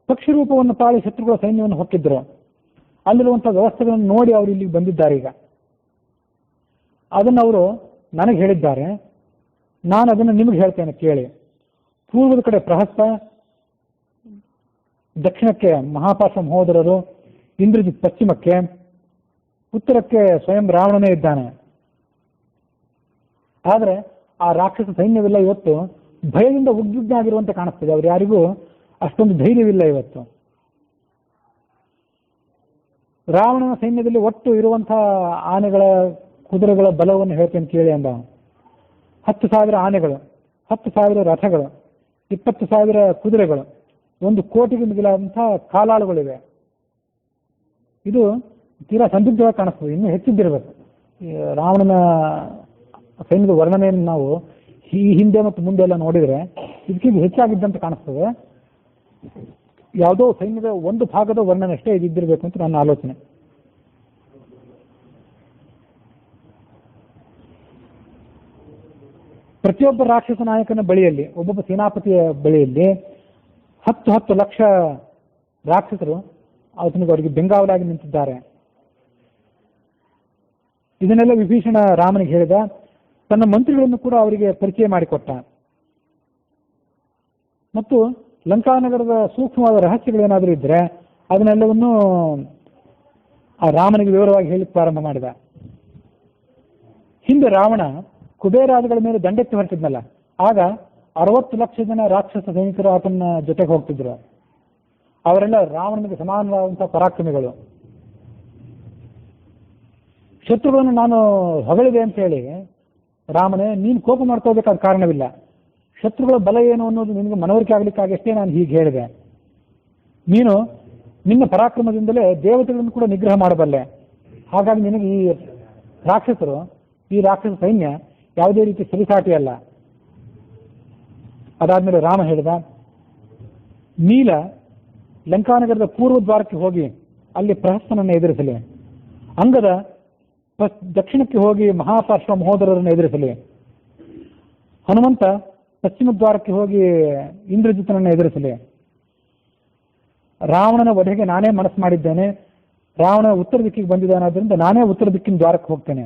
ಪಕ್ಷಿ ರೂಪವನ್ನು ತಾಳಿ ಶತ್ರುಗಳ ಸೈನ್ಯವನ್ನು ಹೊಕ್ಕಿದ್ರು. ಅಲ್ಲಿರುವಂಥ ವ್ಯವಸ್ಥೆಗಳನ್ನು ನೋಡಿ ಅವರು ಇಲ್ಲಿಗೆ ಬಂದಿದ್ದಾರೆ. ಈಗ ಅದನ್ನು ಅವರು ನನಗೆ ಹೇಳಿದ್ದಾರೆ, ನಾನು ಅದನ್ನು ನಿಮಗೆ ಹೇಳ್ತೇನೆ ಕೇಳಿ. ಪೂರ್ವದ ಕಡೆ ಪ್ರಹಸ್ತ, ದಕ್ಷಿಣಕ್ಕೆ ಮಹಾಪಾರ್ಶ್ವ ಮಹೋದರರು, ಇಂದ್ರಜಿತ್ ಪಶ್ಚಿಮಕ್ಕೆ, ಉತ್ತರಕ್ಕೆ ಸ್ವಯಂ ರಾವಣನೇ ಇದ್ದಾನೆ. ಆದರೆ ಆ ರಾಕ್ಷಸ ಸೈನ್ಯವೆಲ್ಲ ಇವತ್ತು ಭಯದಿಂದ ಉದ್ವಿಗ್ನಾಗಿರುವಂತೆ ಕಾಣಿಸ್ತದೆ. ಅವ್ರು ಯಾರಿಗೂ ಅಷ್ಟೊಂದು ಧೈರ್ಯವಿಲ್ಲ ಇವತ್ತು. ರಾವಣನ ಸೈನ್ಯದಲ್ಲಿ ಒಟ್ಟು ಇರುವಂತಹ ಆನೆಗಳ, ಕುದುರೆಗಳ ಬಲವನ್ನು ಹೇಳ್ತೇನೆ ಕೇಳಿ ಅಂದ. 10,000 ಆನೆಗಳು, 10,000 ರಥಗಳು, 20,000 ಕುದುರೆಗಳು, 1 ಕೋಟಿಗೆ ಮಿಗಿಲಾದಂತಹ ಕಾಲಾಳುಗಳಿವೆ. ಇದು ತೀರಾ ಸಂದಿಗ್ಧವಾಗಿ ಕಾಣಿಸ್ತದೆ. ಇನ್ನೂ ಹೆಚ್ಚಿದ್ದಿರಬೇಕು. ರಾವಣನ ಸೈನ್ಯದ ವರ್ಣನೆಯನ್ನು ನಾವು ಈ ಹಿಂದೆ ಮತ್ತು ಮುಂದೆ ಎಲ್ಲ ನೋಡಿದರೆ ಇದಕ್ಕಿಂತ ಹೆಚ್ಚಾಗಿದ್ದಂತ ಕಾಣಿಸ್ತದೆ. ಯಾವುದೋ ಸೈನ್ಯದ ಒಂದು ಭಾಗದ ವರ್ಣನೆ ಅಷ್ಟೇ ಇದ್ದಿರಬೇಕು ಅಂತ ನನ್ನ ಆಲೋಚನೆ. ಪ್ರತಿಯೊಬ್ಬ ರಾಕ್ಷಸ ನಾಯಕನ ಬಳಿಯಲ್ಲಿ, ಒಬ್ಬೊಬ್ಬ ಸೇನಾಪತಿಯ ಬಳಿಯಲ್ಲಿ 10 ಲಕ್ಷ ರಾಕ್ಷಸರು ಅವರಿಗೆ ಬೆಂಗಾವಲಾಗಿ ನಿಂತಿದ್ದಾರೆ. ಇದನ್ನೆಲ್ಲ ವಿಭೀಷಣ ರಾಮನಿಗೆ ಹೇಳಿದ. ತನ್ನ ಮಂತ್ರಿಗಳನ್ನು ಕೂಡ ಅವರಿಗೆ ಪರಿಚಯ ಮಾಡಿಕೊಟ್ಟ. ಮತ್ತು ಲಂಕಾನಗರದ ಸೂಕ್ಷ್ಮವಾದ ರಹಸ್ಯಗಳೇನಾದರೂ ಇದ್ದರೆ ಅದನ್ನೆಲ್ಲವನ್ನು ಆ ರಾಮನಿಗೆ ವಿವರವಾಗಿ ಹೇಳಿ ಪ್ರಾರಂಭ ಮಾಡಿದ. ಹಿಂದೆ ರಾವಣ ಕುಬೇರಾದಿಗಳ ಮೇಲೆ ದಂಡೆತ್ತಿ ಹೊರಟಿದ್ನಲ್ಲ, ಆಗ 60 ಲಕ್ಷ ಜನ ರಾಕ್ಷಸ ಸೈನಿಕರು ಆತನ ಜೊತೆಗೆ ಹೋಗ್ತಿದ್ರು. ಅವರೆಲ್ಲ ರಾವಣನಿಗೆ ಸಮಾನವಾದಂತಹ ಪರಾಕ್ರಮಿಗಳು. ಶತ್ರುಗಳನ್ನು ನಾನು ಹೊಗಳಿದೆ ಅಂತ ಹೇಳಿ ರಾಮನೇ ನೀನು ಕೋಪ ಮಾಡ್ಕೋಬೇಕಾದ ಕಾರಣವಿಲ್ಲ. ಶತ್ರುಗಳ ಬಲ ಏನು ಅನ್ನೋದು ನಿನಗೆ ಮನವರಿಕೆ ಆಗಲಿಕ್ಕಾಗಷ್ಟೇ ನಾನು ಹೀಗೆ ಹೇಳಿದೆ. ನೀನು ನಿನ್ನ ಪರಾಕ್ರಮದಿಂದಲೇ ದೇವತೆಗಳನ್ನು ಕೂಡ ನಿಗ್ರಹ ಮಾಡಬಲ್ಲೆ. ಹಾಗಾಗಿ ನಿನಗೆ ಈ ರಾಕ್ಷಸ ಸೈನ್ಯ ಯಾವುದೇ ರೀತಿ ಸರಿಸಾಟಿ ಅಲ್ಲ. ಅದಾದ್ಮೇಲೆ ರಾಮ ಹೇಳಿದ, ನೀಲ ಲಂಕಾನಗರದ ಪೂರ್ವ ದ್ವಾರಕ್ಕೆ ಹೋಗಿ ಅಲ್ಲಿ ಪ್ರಹಸ್ತನನ್ನು ಎದುರಿಸಲಿ, ಅಂಗದ ದಕ್ಷಿಣಕ್ಕೆ ಹೋಗಿ ಮಹಾಪಾರ್ಶ್ವ ಮಹೋದರರನ್ನು ಎದುರಿಸಲಿ, ಹನುಮಂತ ಪಶ್ಚಿಮ ದ್ವಾರಕ್ಕೆ ಹೋಗಿ ಇಂದ್ರಜಿತನನ್ನು ಎದುರಿಸಲಿ. ರಾವಣನ ವಧೆಗೆ ನಾನೇ ಮನಸ್ಸು ಮಾಡಿದ್ದೇನೆ, ರಾವಣ ಉತ್ತರ ದಿಕ್ಕಿಗೆ ಬಂದಿದ್ದಾನಾದ್ರಿಂದ ನಾನೇ ಉತ್ತರ ದಿಕ್ಕಿನ ದ್ವಾರಕ್ಕೆ ಹೋಗ್ತೇನೆ.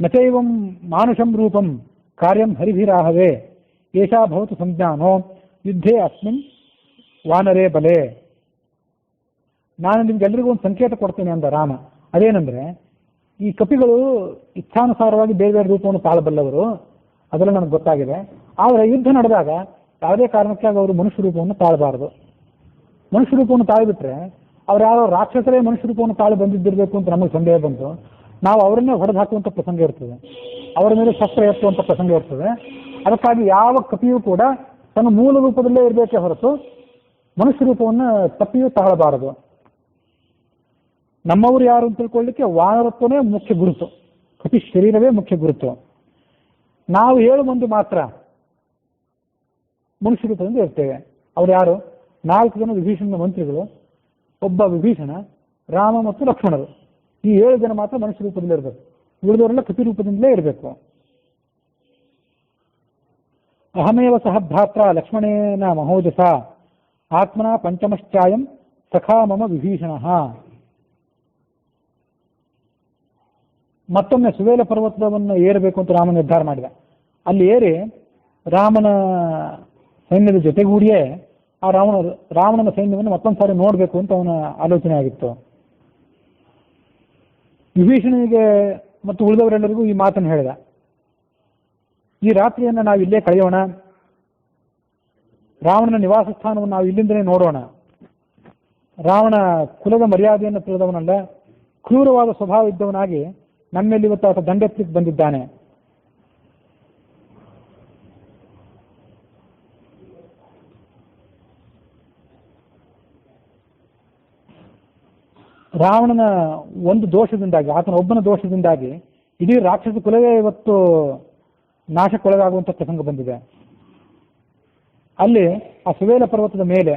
ನಚೈವಂ ಮಾನುಷಂ ರೂಪಂ ಕಾರ್ಯಂ ಹರಿಭಿರಾಹವೇ ಏಷಾ ಭವತು ಸಂಜ್ಞಾನೋ ಯುದ್ಧೇ ಅಸ್ಮಿನ್ ವಾನರೇ ಬಲೆ. ನಾನು ನಿಮ್ಗೆಲ್ಲರಿಗೂ ಒಂದು ಸಂಕೇತ ಕೊಡ್ತೇನೆ ಅಂದ ರಾಮ. ಅದೇನೆಂದ್ರೆ, ಈ ಕಪಿಗಳು ಇಚ್ಛಾನುಸಾರವಾಗಿ ಬೇರೆ ಬೇರೆ ರೂಪವನ್ನು ತಾಳಬಲ್ಲವರು, ಅದೆಲ್ಲ ನನಗೆ ಗೊತ್ತಾಗಿದೆ. ಆದರೆ ಯುದ್ಧ ನಡೆದಾಗ ಯಾವುದೇ ಕಾರಣಕ್ಕಾಗಿ ಅವರು ಮನುಷ್ಯ ರೂಪವನ್ನು ತಾಳಬಾರದು. ಮನುಷ್ಯ ರೂಪವನ್ನು ತಾಳಿಬಿಟ್ರೆ ಅವ್ರು ಯಾರೋ ರಾಕ್ಷಸರೇ ಮನುಷ್ಯ ರೂಪವನ್ನು ತಾಳಿ ಬಂದಿದ್ದಿರಬೇಕು ಅಂತ ನಮಗೆ ಸಂದೇಹ ಬಂತು. ನಾವು ಅವರನ್ನೇ ಹೊಡೆದು ಹಾಕುವಂಥ ಪ್ರಸಂಗ ಇರ್ತದೆ, ಅವರ ಮೇಲೆ ಶಸ್ತ್ರ ಎತ್ತುವಂಥ ಪ್ರಸಂಗ ಇರ್ತದೆ. ಅದಕ್ಕಾಗಿ ಯಾವ ಕಪಿಯೂ ಕೂಡ ತನ್ನ ಮೂಲ ರೂಪದಲ್ಲೇ ಇರಬೇಕೇ ಹೊರತು ಮನುಷ್ಯ ರೂಪವನ್ನು ತಪ್ಪಿಯೂ ತಾಳಬಾರದು. ನಮ್ಮವರು ಯಾರು ಅಂತ ತಿಳ್ಕೊಳ್ಳಿಕ್ಕೆ ವಾನರತ್ವನೇ ಮುಖ್ಯ ಗುರುತು, ಕಪಿ ಶರೀರವೇ ಮುಖ್ಯ ಗುರುತು. ನಾವು 7 ಮಂದಿ ಮಾತ್ರ ಮನುಷ್ಯ ರೂಪದಿಂದ ಇರ್ತೇವೆ. ಅವ್ರು ಯಾರು? 4 ಜನ ವಿಭೀಷಣನ ಮಂತ್ರಿಗಳು, ಒಬ್ಬ ವಿಭೀಷಣ, ರಾಮ ಮತ್ತು ಲಕ್ಷ್ಮಣರು. ಈ 7 ಜನ ಮಾತ್ರ ಮನುಷ್ಯ ರೂಪದಲ್ಲಿ ಇರಬೇಕು, ಉಳಿದವರೆಲ್ಲ ಕಪಿ ರೂಪದಿಂದಲೇ ಇರಬೇಕು. ಅಹಮೇವ ಸಹ ಭ್ರಾತ್ರ ಲಕ್ಷ್ಮಣೇನ ಮಹೋಜಸ ಆತ್ಮನ ಪಂಚಮಶ್ಚಾಯಂ ಸಖಾ ಮಮ ವಿಭೀಷಣ. ಮತ್ತೊಮ್ಮೆ ಸುವೇಲ ಪರ್ವತವನ್ನು ಏರಬೇಕು ಅಂತ ರಾಮ ನಿರ್ಧಾರ ಮಾಡಿದ. ಅಲ್ಲಿ ಏರಿ ರಾಮನ ಸೈನ್ಯದ ಜೊತೆಗೂಡಿಯೇ ಆ ರಾವಣನ ಸೈನ್ಯವನ್ನು ಮತ್ತೊಂದು ಸಾರಿ ನೋಡಬೇಕು ಅಂತ ಅವನ ಆಲೋಚನೆ ಆಗಿತ್ತು. ವಿಭೀಷಣನಿಗೆ ಮತ್ತು ಉಳಿದವರೆಲ್ಲರಿಗೂ ಈ ಮಾತನ್ನು ಹೇಳಿದ, ಈ ರಾತ್ರಿಯನ್ನು ನಾವು ಇಲ್ಲೇ ಕಳೆಯೋಣ, ರಾವಣನ ನಿವಾಸ ಸ್ಥಾನವನ್ನು ನಾವು ಇಲ್ಲಿಂದಲೇ ನೋಡೋಣ. ರಾವಣ ಕುಲದ ಮರ್ಯಾದೆಯನ್ನು ತಿಳಿದವನಲ್ಲ, ಕ್ರೂರವಾದ ಸ್ವಭಾವ ಇದ್ದವನಾಗಿ ನಮ್ಮೇಲೆ ಇವತ್ತು ಆತ ದಂಡೆತ್ತಲಿಕ್ಕೆ ಬಂದಿದ್ದಾನೆ. ರಾವಣನ ಒಂದು ದೋಷದಿಂದಾಗಿ, ಆತನ ಒಬ್ಬನ ದೋಷದಿಂದಾಗಿ ಇಡೀ ರಾಕ್ಷಸ ಕುಲವೇ ಇವತ್ತು ನಾಶಕ್ಕೊಳಗಾಗುವಂಥ ಪ್ರಸಂಗ ಬಂದಿದೆ. ಅಲ್ಲಿ ಆ ಸುವೇಲ ಪರ್ವತದ ಮೇಲೆ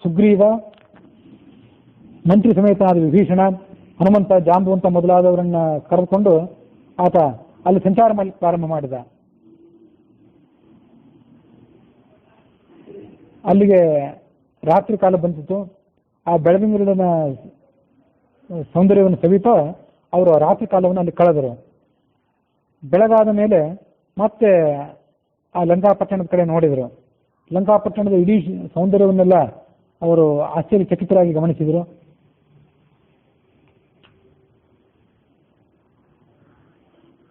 ಸುಗ್ರೀವ, ಮಂತ್ರಿ ಸಮೇತನಾದ ವಿಭೀಷಣ, ಹನುಮಂತ, ಜಾಂಬುವಂತ ಮೊದಲಾದವರನ್ನ ಕರೆದುಕೊಂಡು ಆತ ಅಲ್ಲಿ ಸಂಚಾರ ಮಾಡಲಿಕ್ಕೆ ಪ್ರಾರಂಭ ಮಾಡಿದ. ಅಲ್ಲಿಗೆ ರಾತ್ರಿ ಕಾಲ ಬಂದಿತ್ತು. ಆ ಬೆಳದಿಂಗಳಿನ ಸೌಂದರ್ಯವನ್ನು ಸವಿತ ಅವರು ರಾತ್ರಿ ಕಾಲವನ್ನು ಅಲ್ಲಿ ಕಳೆದರು. ಬೆಳಗಾದ ಮೇಲೆ ಮತ್ತೆ ಆ ಲಂಕಾಪಟ್ಟಣದ ಕಡೆ ನೋಡಿದರು. ಲಂಕಾಪಟ್ಟಣದ ಇಡೀ ಸೌಂದರ್ಯವನ್ನೆಲ್ಲ ಅವರು ಆಶ್ಚರ್ಯಚಕಿತರಾಗಿ ಗಮನಿಸಿದರು.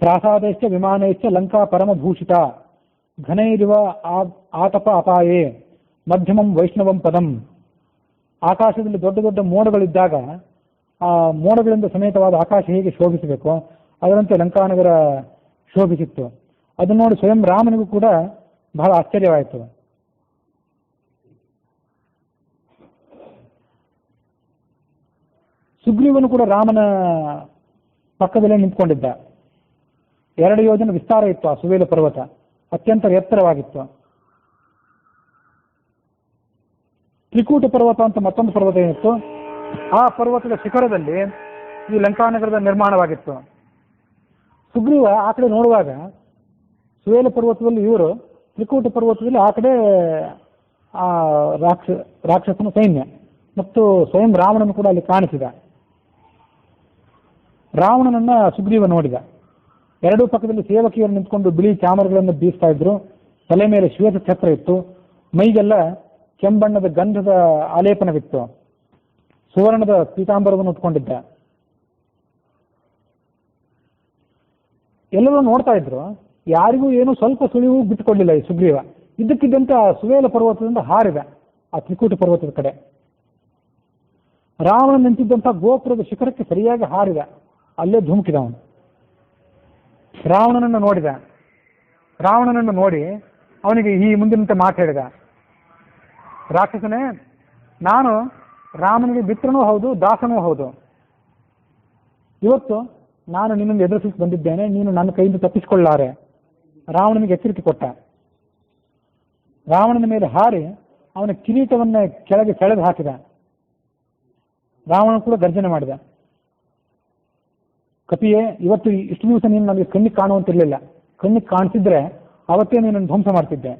ಪ್ರಾಸಾದೈಶ್ಚ ವಿಮಾನೈಶ್ಚ ಲಂಕಾ ಪರಮಭೂಷಿತ ಘನೈರಿವ ಆತಪ ಅಪಾಯೇ ಮಧ್ಯಮಂ ವೈಷ್ಣವಂ ಪದಂ. ಆಕಾಶದಲ್ಲಿ ದೊಡ್ಡ ದೊಡ್ಡ ಮೋಡಗಳಿದ್ದಾಗ ಆ ಮೋಡಗಳಿಂದ ಸಮೇತವಾದ ಆಕಾಶ ಹೇಗೆ ಶೋಭಿಸಬೇಕು, ಅದರಂತೆ ಲಂಕಾನಗರ ಶೋಭಿಸಿತ್ತು. ಅದನ್ನು ನೋಡಿ ಸ್ವಯಂ ರಾಮನಿಗೂ ಕೂಡ ಬಹಳ ಆಶ್ಚರ್ಯವಾಯಿತು. ಸುಗ್ರೀವನು ಕೂಡ ರಾಮನ ಪಕ್ಕದಲ್ಲೇ ನಿಂತ್ಕೊಂಡಿದ್ದ. 2 ಯೋಜನೆ ವಿಸ್ತಾರ ಇತ್ತು ಆ ಸುವೇಲ ಪರ್ವತ, ಅತ್ಯಂತ ಎತ್ತರವಾಗಿತ್ತು. ತ್ರಿಕೂಟ ಪರ್ವತ ಅಂತ ಮತ್ತೊಂದು ಪರ್ವತ ಏನಿತ್ತು, ಆ ಪರ್ವತದ ಶಿಖರದಲ್ಲಿ ಈ ಲಂಕಾನಗರದ ನಿರ್ಮಾಣವಾಗಿತ್ತು. ಸುಗ್ರೀವ ಆ ಕಡೆ ನೋಡುವಾಗ ಸುವೇಲ ಪರ್ವತದಲ್ಲಿ ಇವರು, ತ್ರಿಕೂಟ ಪರ್ವತದಲ್ಲಿ ಆ ಕಡೆ ಆ ರಾಕ್ಷಸನ ಸೈನ್ಯ ಮತ್ತು ಸ್ವಯಂ ರಾವಣನು ಕೂಡ ಅಲ್ಲಿ ಕಾಣಿಸಿದ. ರಾವಣನನ್ನ ಸುಗ್ರೀವ ನೋಡಿದ. 2 ಪಕ್ಕದಲ್ಲಿ ಸೇವಕಿಯರು ನಿಂತ್ಕೊಂಡು ಬಿಳಿ ಚಾಮರಗಳನ್ನು ಬೀಸ್ತಾ ಇದ್ರು. ತಲೆ ಮೇಲೆ ಶ್ವೇತ ಛತ್ರ ಇತ್ತು. ಮೈಗೆಲ್ಲ ಕೆಂಬಣ್ಣದ ಗಂಧದ ಆಲೇಪನವಿತ್ತು. ಸುವರ್ಣದ ಪೀತಾಂಬರವನ್ನು ಉಟ್ಕೊಂಡಿದ್ದ. ಎಲ್ಲರೂ ನೋಡ್ತಾ ಇದ್ರು. ಯಾರಿಗೂ ಏನು ಸ್ವಲ್ಪ ಸುಳಿವು ಬಿಟ್ಟುಕೊಳ್ಳಿಲ್ಲ ಈ ಸುಗ್ರೀವ. ಇದ್ದಕ್ಕಿದ್ದಂತೆ ಆ ಸುವೇಲ ಪರ್ವತದಿಂದ ಹಾರಿದ ಆ ತ್ರಿಕೂಟ ಪರ್ವತದ ಕಡೆ. ರಾವಣ ನಿಂತಿದ್ದಂಥ ಗೋಪುರದ ಶಿಖರಕ್ಕೆ ಸರಿಯಾಗಿ ಹಾರಿದ. ಅಲ್ಲೇ ಧುಮುಕಿದ ಅವನು. ರಾವಣನನ್ನು ನೋಡಿದ. ರಾವಣನನ್ನು ನೋಡಿ ಅವನಿಗೆ ಈ ಮುಂದಿನಂತೆ ಮಾತು ಹೇಳಿದ, ರಾಕ್ಷಸನೇ, ನಾನು ರಾಮನಿಗೆ ಮಿತ್ರನೂ ಹೌದು, ದಾಸನೂ ಹೌದು. ಇವತ್ತು ನಾನು ನಿನ್ನನ್ನು ಎದುರಿಸಿ ಬಂದಿದ್ದೇನೆ, ನೀನು ನನ್ನ ಕೈಯಿಂದ ತಪ್ಪಿಸಿಕೊಳ್ಳಾರೆ. ರಾವಣನಿಗೆ ಎಚ್ಚರಿಕೆ ಕೊಟ್ಟ. ರಾವಣನ ಮೇಲೆ ಹಾರಿ ಅವನ ಕಿರೀಟವನ್ನು ಕೆಳಗೆ ಸೆಳೆದು ಹಾಕಿದ. ರಾವಣ ಕೂಡ ಗರ್ಜನೆ ಮಾಡಿದ, ಕಪಿಯೇ, ಇವತ್ತು ಇಷ್ಟು ದಿವಸ ನೀನು ನನಗೆ ಕಣ್ಣಿಗೆ ಕಾಣುವಂತಿರಲಿಲ್ಲ. ಕಣ್ಣಿಗೆ ಕಾಣಿಸಿದ್ರೆ ಅವತ್ತೇ ನೀನನ್ನು ಧ್ವಂಸ ಮಾಡ್ತಿದ್ದೆ.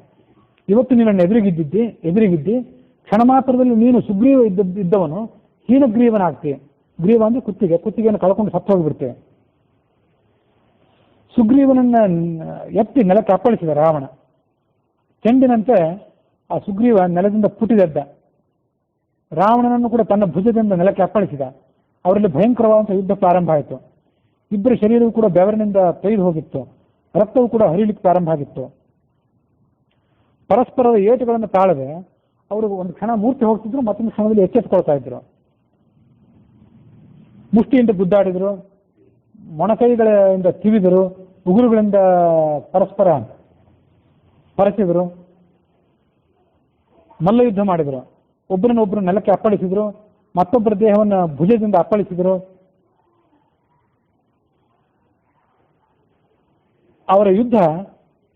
ಇವತ್ತು ನೀನನ್ನು ಎದುರಿಗಿದ್ದಿ. ಕ್ಷಣ ಮಾತ್ರದಲ್ಲಿ ನೀನು ಸುಗ್ರೀವ ಇದ್ದವನು ಹೀನಗ್ರೀವನಾಗ್ತಿ. ಗ್ರೀವ ಅಂದ್ರೆ ಕುತ್ತಿಗೆಯನ್ನು ಕಳ್ಕೊಂಡು ಸತ್ತು ಹೋಗಿಬಿಡ್ತೆ. ಸುಗ್ರೀವನನ್ನ ಎತ್ತಿ ನೆಲಕ್ಕೆ ಅಪ್ಪಳಿಸಿದ ರಾವಣ. ಚೆಂಡಿನಂತೆ ಆ ಸುಗ್ರೀವ ನೆಲದಿಂದ ಪುಟಿದೆದ್ದ. ರಾವಣನನ್ನು ಕೂಡ ತನ್ನ ಭುಜದಿಂದ ನೆಲಕ್ಕೆ ಅಪ್ಪಳಿಸಿದ. ಅವರಲ್ಲಿ ಭಯಂಕರವಾದಂತಹ ಯುದ್ಧ ಪ್ರಾರಂಭ ಆಯಿತು. ಇಬ್ಬರ ಶರೀರವು ಕೂಡ ಬೆವರಿನಿಂದ ತೊಯ್ದು ಹೋಗಿತ್ತು. ರಕ್ತವು ಕೂಡ ಹರಿಲಿಕ್ಕೆ ಪ್ರಾರಂಭ ಆಗಿತ್ತು. ಪರಸ್ಪರದ ಏಟುಗಳನ್ನು ತಾಳದೆ ಅವರು ಒಂದು ಕ್ಷಣ ಮೂರ್ತಿ ಹೋಗ್ತಿದ್ರು, ಮತ್ತೊಂದು ಕ್ಷಣದಲ್ಲಿ ಎಚ್ಚೆತ್ತುಕೊಳ್ತಾ ಇದ್ರು. ಮುಷ್ಟಿಯಿಂದ ಗುದ್ದಾಡಿದ್ರು, ಮೊಣಕೈಗಳಿಂದ ತಿವಿದರು, ಉಗುರುಗಳಿಂದ ಪರಸ್ಪರ ಪರಚಿದ್ರು, ಮಲ್ಲ ಯುದ್ಧ ಮಾಡಿದ್ರು. ಒಬ್ಬರನ್ನೊಬ್ಬರು ನೆಲಕ್ಕೆ ಅಪ್ಪಳಿಸಿದ್ರು, ಮತ್ತೊಬ್ಬರ ದೇಹವನ್ನು ಭುಜದಿಂದ ಅಪ್ಪಳಿಸಿದ್ರು. ಅವರ ಯುದ್ಧ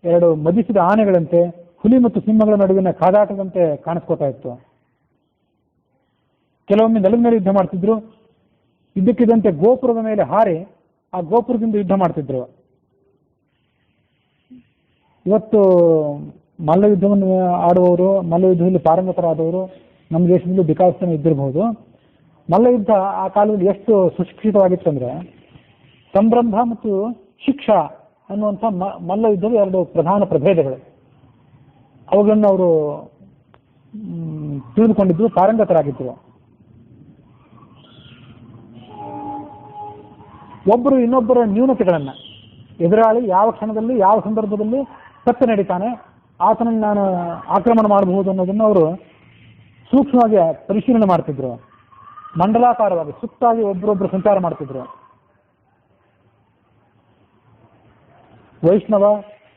ಎರಡು ಮದಿಸಿದ ಆನೆಗಳಂತೆ, ಹುಲಿ ಮತ್ತು ಸಿಂಹಗಳ ನಡುವಿನ ಕಾದಾಟದಂತೆ ಕಾಣಿಸ್ಕೊತಾ ಇತ್ತು. ಕೆಲವೊಮ್ಮೆ ನೆಲದ ಮೇಲೆ ಯುದ್ಧ ಮಾಡ್ತಿದ್ರು, ಇದ್ದಕ್ಕಿದ್ದಂತೆ ಗೋಪುರದ ಮೇಲೆ ಹಾರಿ ಆ ಗೋಪುರದಿಂದ ಯುದ್ಧ ಮಾಡ್ತಿದ್ರು. ಇವತ್ತು ಮಲ್ಲಯುದ್ಧವನ್ನು ಆಡುವವರು, ಮಲ್ಲಯುದ್ಧದಲ್ಲಿ ಪಾರಂಗತರಾದವರು ನಮ್ಮ ದೇಶದಲ್ಲಿ ಬೇಕಾದಷ್ಟೇ ಇದ್ದಿರಬಹುದು. ಮಲ್ಲಯುದ್ಧ ಆ ಕಾಲದಲ್ಲಿ ಎಷ್ಟು ಸುಶಿಕ್ಷಿತವಾಗಿತ್ತಂದ್ರೆ, ಸಂರಂಭ ಮತ್ತು ಶಿಕ್ಷಾ ಅನ್ನುವಂಥ ಮಲ್ಲಯುದ್ಧದ ಎರಡು ಪ್ರಧಾನ ಪ್ರಭೇದಗಳು. ಅವುಗಳನ್ನು ಅವರು ತಿಳಿದುಕೊಂಡಿದ್ರು, ಪಾರಂಗತರಾಗಿದ್ದರು. ಒಬ್ಬರು ಇನ್ನೊಬ್ಬರ ನ್ಯೂನತೆಗಳನ್ನು, ಎದುರಾಳಿ ಯಾವ ಕ್ಷಣದಲ್ಲಿ ಯಾವ ಸಂದರ್ಭದಲ್ಲಿ ತಪ್ಪು ನಡೀತಾನೆ, ಆತನನ್ನು ನಾನು ಆಕ್ರಮಣ ಮಾಡಬಹುದು ಅನ್ನೋದನ್ನು ಅವರು ಸೂಕ್ಷ್ಮವಾಗಿ ಪರಿಶೀಲನೆ ಮಾಡ್ತಿದ್ರು. ಮಂಡಲಾಕಾರವಾಗಿ ಸುತ್ತಾಗಿ ಒಬ್ಬರೊಬ್ಬರು ಸಂಚಾರ ಮಾಡ್ತಿದ್ರು. ವೈಷ್ಣವ,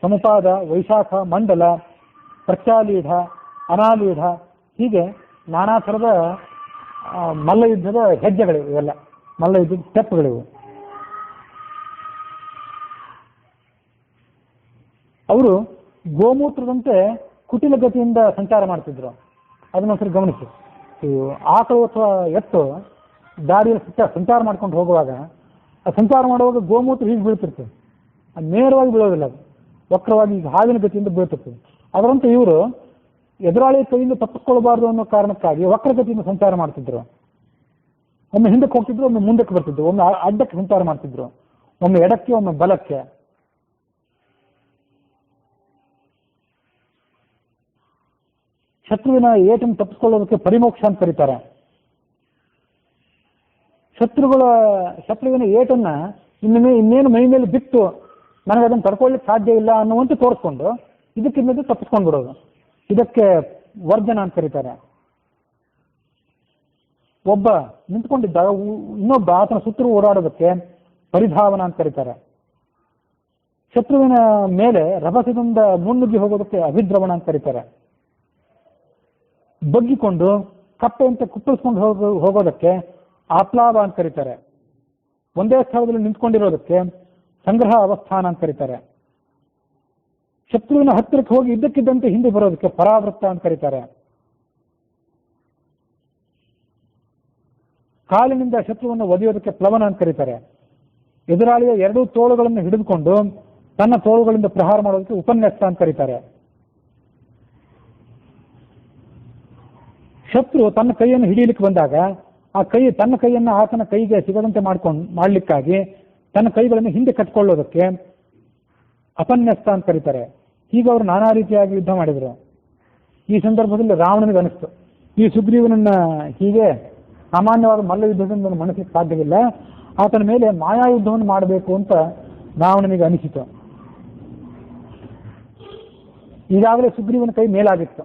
ಸಮಪಾದ, ವೈಶಾಖ, ಮಂಡಲ, ಪ್ರತ್ಯಾಲೀಢ, ಅನಾಲೀಢ, ಹೀಗೆ ನಾನಾ ಥರದ ಮಲ್ಲಯುದ್ಧದ ಹೆಜ್ಜೆಗಳಿವೆ. ಇವೆಲ್ಲ ಮಲ್ಲಯುದ್ಧದ ಸ್ಟೆಪ್ಗಳಿವು. ಅವರು ಗೋಮೂತ್ರದಂತೆ ಕುಟಿಲ ಗತಿಯಿಂದ ಸಂಚಾರ ಮಾಡ್ತಿದ್ರು. ಅದನ್ನೊಂದ್ಸರಿ ಗಮನಿಸಿ. ಆಕಳು ಅಥವಾ ಎತ್ತು ದಾರಿಯಲ್ಲಿ ಸಂಚಾರ ಮಾಡ್ಕೊಂಡು ಹೋಗುವಾಗ, ಆ ಸಂಚಾರ ಮಾಡುವಾಗ ಗೋಮೂತ್ರ ಹೀಗೆ ಬೀಳ್ತಿರ್ತದೆ. ಅದು ನೇರವಾಗಿ ಬೀಳೋದಿಲ್ಲ, ಅದು ವಕ್ರವಾಗಿ ಈಗ ಹಾವಿನ ಗತಿಯಿಂದ ಬೀಳ್ತಿರ್ತದೆ. ಅದರಂತೆ ಇವರು ಎದುರಾಳಿ ಕೈಯಿಂದ ತಪ್ಪಿಸ್ಕೊಳ್ಬಾರ್ದು ಅನ್ನೋ ಕಾರಣಕ್ಕಾಗಿ ವಕ್ರಗತಿಯಿಂದ ಸಂಚಾರ ಮಾಡ್ತಿದ್ರು. ಒಮ್ಮೆ ಹಿಂದಕ್ಕೆ ಹೋಗ್ತಿದ್ರು, ಒಮ್ಮೆ ಮುಂದಕ್ಕೆ ಬರ್ತಿದ್ರು, ಒಮ್ಮೆ ಅಡ್ಡಕ್ಕೆ ಸಂಚಾರ ಮಾಡ್ತಿದ್ರು, ಒಮ್ಮೆ ಎಡಕ್ಕೆ, ಒಮ್ಮೆ ಬಲಕ್ಕೆ. ಶತ್ರುವಿನ ಏಟನ್ನು ತಪ್ಪಿಸ್ಕೊಳ್ಳೋದಕ್ಕೆ ಪರಿಮೋಕ್ಷ ಅಂತ ಕರೀತಾರೆ. ಶತ್ರುವಿನ ಏಟನ್ನ ಇನ್ನೇನು ಮೈ ಮೇಲೆ ಬಿಟ್ಟು ನನಗೆ ಅದನ್ನು ತಡ್ಕೊಳ್ಳಿಕ್ಕೆ ಸಾಧ್ಯ ಇಲ್ಲ ಅನ್ನುವಂತೆ ತೋರಿಸ್ಕೊಂಡು ಇದಕ್ಕಿಂತ ತಪ್ಪಿಸ್ಕೊಂಡು ಬಿಡೋದು, ಇದಕ್ಕೆ ವರ್ಜನ ಅಂತ ಕರೀತಾರೆ. ಒಬ್ಬ ನಿಂತ್ಕೊಂಡಿದ್ದಾಗ ಇನ್ನೊಬ್ಬ ಆತನ ಸುತ್ತಲೂ ಓಡಾಡೋದಕ್ಕೆ ಪರಿಧಾವನ ಅಂತ ಕರೀತಾರೆ. ಶತ್ರುವಿನ ಮೇಲೆ ರಭಸದಿಂದ ಮುನ್ನುಗ್ಗಿ ಹೋಗೋದಕ್ಕೆ ಅಭಿದ್ರವಣ ಅಂತ ಕರೀತಾರೆ. ಬಗ್ಗಿಕೊಂಡು ಕಪ್ಪೆಯಂತೆ ಕುಪ್ಪಳಿಸ್ಕೊಂಡು ಹೋಗೋದಕ್ಕೆ ಆಪ್ಲಾವ ಅಂತ ಕರೀತಾರೆ. ಒಂದೇ ಸ್ಥಳದಲ್ಲಿ ನಿಂತ್ಕೊಂಡಿರೋದಕ್ಕೆ ಸಂಗ್ರಹ ಅವಸ್ಥಾನ ಅಂತ ಕರೀತಾರೆ. ಶತ್ರುವಿನ ಹತ್ತಿರಕ್ಕೆ ಹೋಗಿ ಇದ್ದಕ್ಕಿದ್ದಂತೆ ಹಿಂದೆ ಬರೋದಕ್ಕೆ ಪರಾವೃತ್ತ ಅಂತ ಕರೀತಾರೆ. ಕಾಲಿನಿಂದ ಶತ್ರುವನ್ನು ಒದೆಯೋದಕ್ಕೆ ಪ್ಲವನ ಅಂತ ಕರೀತಾರೆ. ಎದುರಾಳಿಯ ಎರಡೂ ತೋಳುಗಳನ್ನು ಹಿಡಿದುಕೊಂಡು ತನ್ನ ತೋಳುಗಳಿಂದ ಪ್ರಹಾರ ಮಾಡೋದಕ್ಕೆ ಉಪನ್ಯಾಸ ಅಂತ ಕರೀತಾರೆ. ಶತ್ರು ತನ್ನ ಕೈಯನ್ನು ಹಿಡಿಯಲಿಕ್ಕೆ ಬಂದಾಗ ತನ್ನ ಕೈಯನ್ನು ಆತನ ಕೈಗೆ ಸಿಗದಂತೆ ಮಾಡ್ಲಿಕ್ಕಾಗಿ ತನ್ನ ಕೈಗಳನ್ನು ಹಿಂದೆ ಕಟ್ಕೊಳ್ಳೋದಕ್ಕೆ ಅಪನ್ಯಸ್ತ ಅಂತ ಕರೀತಾರೆ. ಹೀಗೆ ಅವರು ನಾನಾ ರೀತಿಯಾಗಿ ಯುದ್ಧ ಮಾಡಿದರು. ಈ ಸಂದರ್ಭದಲ್ಲಿ ರಾವಣನಿಗೆ ಅನಿಸ್ತು, ಈ ಸುಗ್ರೀವನನ್ನ ಹೀಗೆ ಸಾಮಾನ್ಯವಾದ ಮಲ್ಲ ಯುದ್ಧದಿಂದ ಮನಸ್ಸಿಗೆ ಸಾಧ್ಯವಿಲ್ಲ, ಆತನ ಮೇಲೆ ಮಾಯಾಯುದ್ಧವನ್ನು ಮಾಡಬೇಕು ಅಂತ ರಾವಣನಿಗೆ ಅನಿಸಿತು. ಈಗಾಗಲೇ ಸುಗ್ರೀವನ ಕೈ ಮೇಲಾಗಿತ್ತು.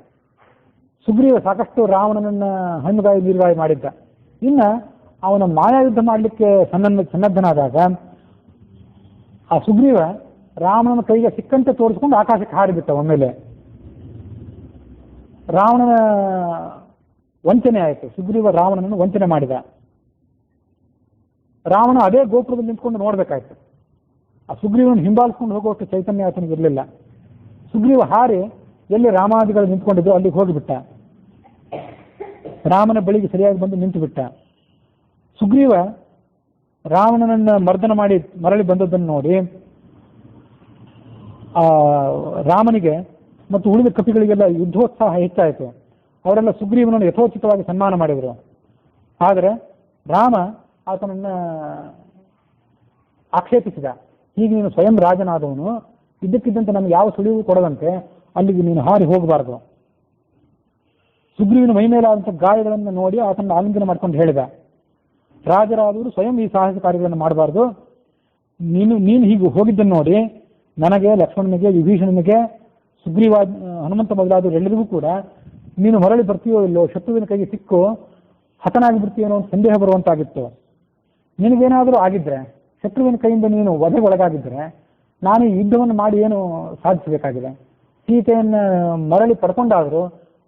ಸುಗ್ರೀವ ಸಾಕಷ್ಟು ರಾವಣನನ್ನ ಹಣ್ಣುಗಾಯಿ ನೀರುಗಾಯಿ ಮಾಡಿದ್ದ. ಇನ್ನು ಅವನ ಮಾಯಾಯುದ್ಧ ಮಾಡಲಿಕ್ಕೆ ಸನ್ನದ್ಧನಾದಾಗ ಆ ಸುಗ್ರೀವ ರಾವಣನ ಕೈಗೆ ಸಿಕ್ಕಂತೆ ತೋರಿಸ್ಕೊಂಡು ಆಕಾಶಕ್ಕೆ ಹಾರಿಬಿಟ್ಟ. ಒಮ್ಮೆಲೆ ರಾವಣನ ವಂಚನೆ ಆಯಿತು. ಸುಗ್ರೀವ ರಾವಣನನ್ನು ವಂಚನೆ ಮಾಡಿದ. ರಾವಣ ಅದೇ ಗೋಪುರದಲ್ಲಿ ನಿಂತ್ಕೊಂಡು ನೋಡ್ಬೇಕಾಯ್ತು. ಆ ಸುಗ್ರೀವನ ಹಿಂಬಾಲಿಸ್ಕೊಂಡು ಹೋಗುವಷ್ಟು ಚೈತನ್ಯ ಆತನಿಗೆ ಇರಲಿಲ್ಲ. ಸುಗ್ರೀವ ಹಾರಿ ಎಲ್ಲಿ ರಾಮಾದಿಗಳು ನಿಂತ್ಕೊಂಡಿದ್ದು ಅಲ್ಲಿಗೆ ಹೋಗಿಬಿಟ್ಟ. ರಾಮನ ಬಳಿಗೆ ಸರಿಯಾಗಿ ಬಂದು ನಿಂತು ಬಿಟ್ಟ. ಸುಗ್ರೀವ ರಾವಣನನ್ನ ಮರ್ದನ ಮಾಡಿ ಮರಳಿ ಬಂದದ್ದನ್ನು ನೋಡಿ ಆ ರಾಮನಿಗೆ ಮತ್ತು ಉಳಿದ ಕಪಿಗಳಿಗೆಲ್ಲ ಯುದ್ಧೋತ್ಸಾಹ ಹೆಚ್ಚಾಯಿತು. ಅವರೆಲ್ಲ ಸುಗ್ರೀವನನ್ನು ಯಥೋಚಿತವಾಗಿ ಸನ್ಮಾನ ಮಾಡಿದರು. ಆದರೆ ರಾಮ ಆತನನ್ನ ಆಕ್ಷೇಪಿಸಿದ. ಹೀಗೆ ನೀನು ಸ್ವಯಂ ರಾಜನಾದವನು, ಇದ್ದಕ್ಕಿದ್ದಂತೆ ನಮ್ಗೆ ಯಾವ ಸುಳಿವು ಕೊಡದಂತೆ ಅಲ್ಲಿಗೆ ನೀನು ಹಾರಿ ಹೋಗಬಾರದು. ಸುಗ್ರೀವನ ಮೈ ಮೇಲಾದಂಥ ಗಾಯಗಳನ್ನು ನೋಡಿ ಆತನ ಆಲಿಂಗನ ಮಾಡ್ಕೊಂಡು ಹೇಳಿದ, ರಾಜರಾದವರು ಸ್ವಯಂ ಈ ಸಾಹಸ ಕಾರ್ಯಗಳನ್ನು ಮಾಡಬಾರ್ದು. ನೀನು ಹೀಗೆ ಹೋಗಿದ್ದನ್ನು ನೋಡಿ ನನಗೆ, ಲಕ್ಷ್ಮಣನಿಗೆ, ವಿಭೀಷಣನಿಗೆ, ಸುಗ್ರೀವ, ಹನುಮಂತ ಮೊದಲಾದವರೆಲ್ಲರಿಗೂ ಕೂಡ ನೀನು ಹೊರಳಿ ಬರ್ತೀಯೋ ಇಲ್ಲೋ, ಶತ್ರುವಿನ ಕೈಗೆ ಸಿಕ್ಕು ಹತನಾಗಿ ಬಿಡ್ತೀಯೋ ಅನ್ನೋ ಒಂದು ಸಂದೇಹ ಬರುವಂತಾಗಿತ್ತು. ನಿನಗೇನಾದರೂ ಆಗಿದ್ರೆ, ಶತ್ರುವಿನ ಕೈಯಿಂದ ನೀನು ವಧೆಗೊಳಗಾಗಿದ್ದರೆ ನಾನು ಈ ಯುದ್ಧವನ್ನು ಮಾಡಿ ಏನು ಸಾಧಿಸಬೇಕಾಗಿದೆ? ಸೀತೆಯನ್ನು ಮರಳಿ ಪಡ್ಕೊಂಡಾದರೂ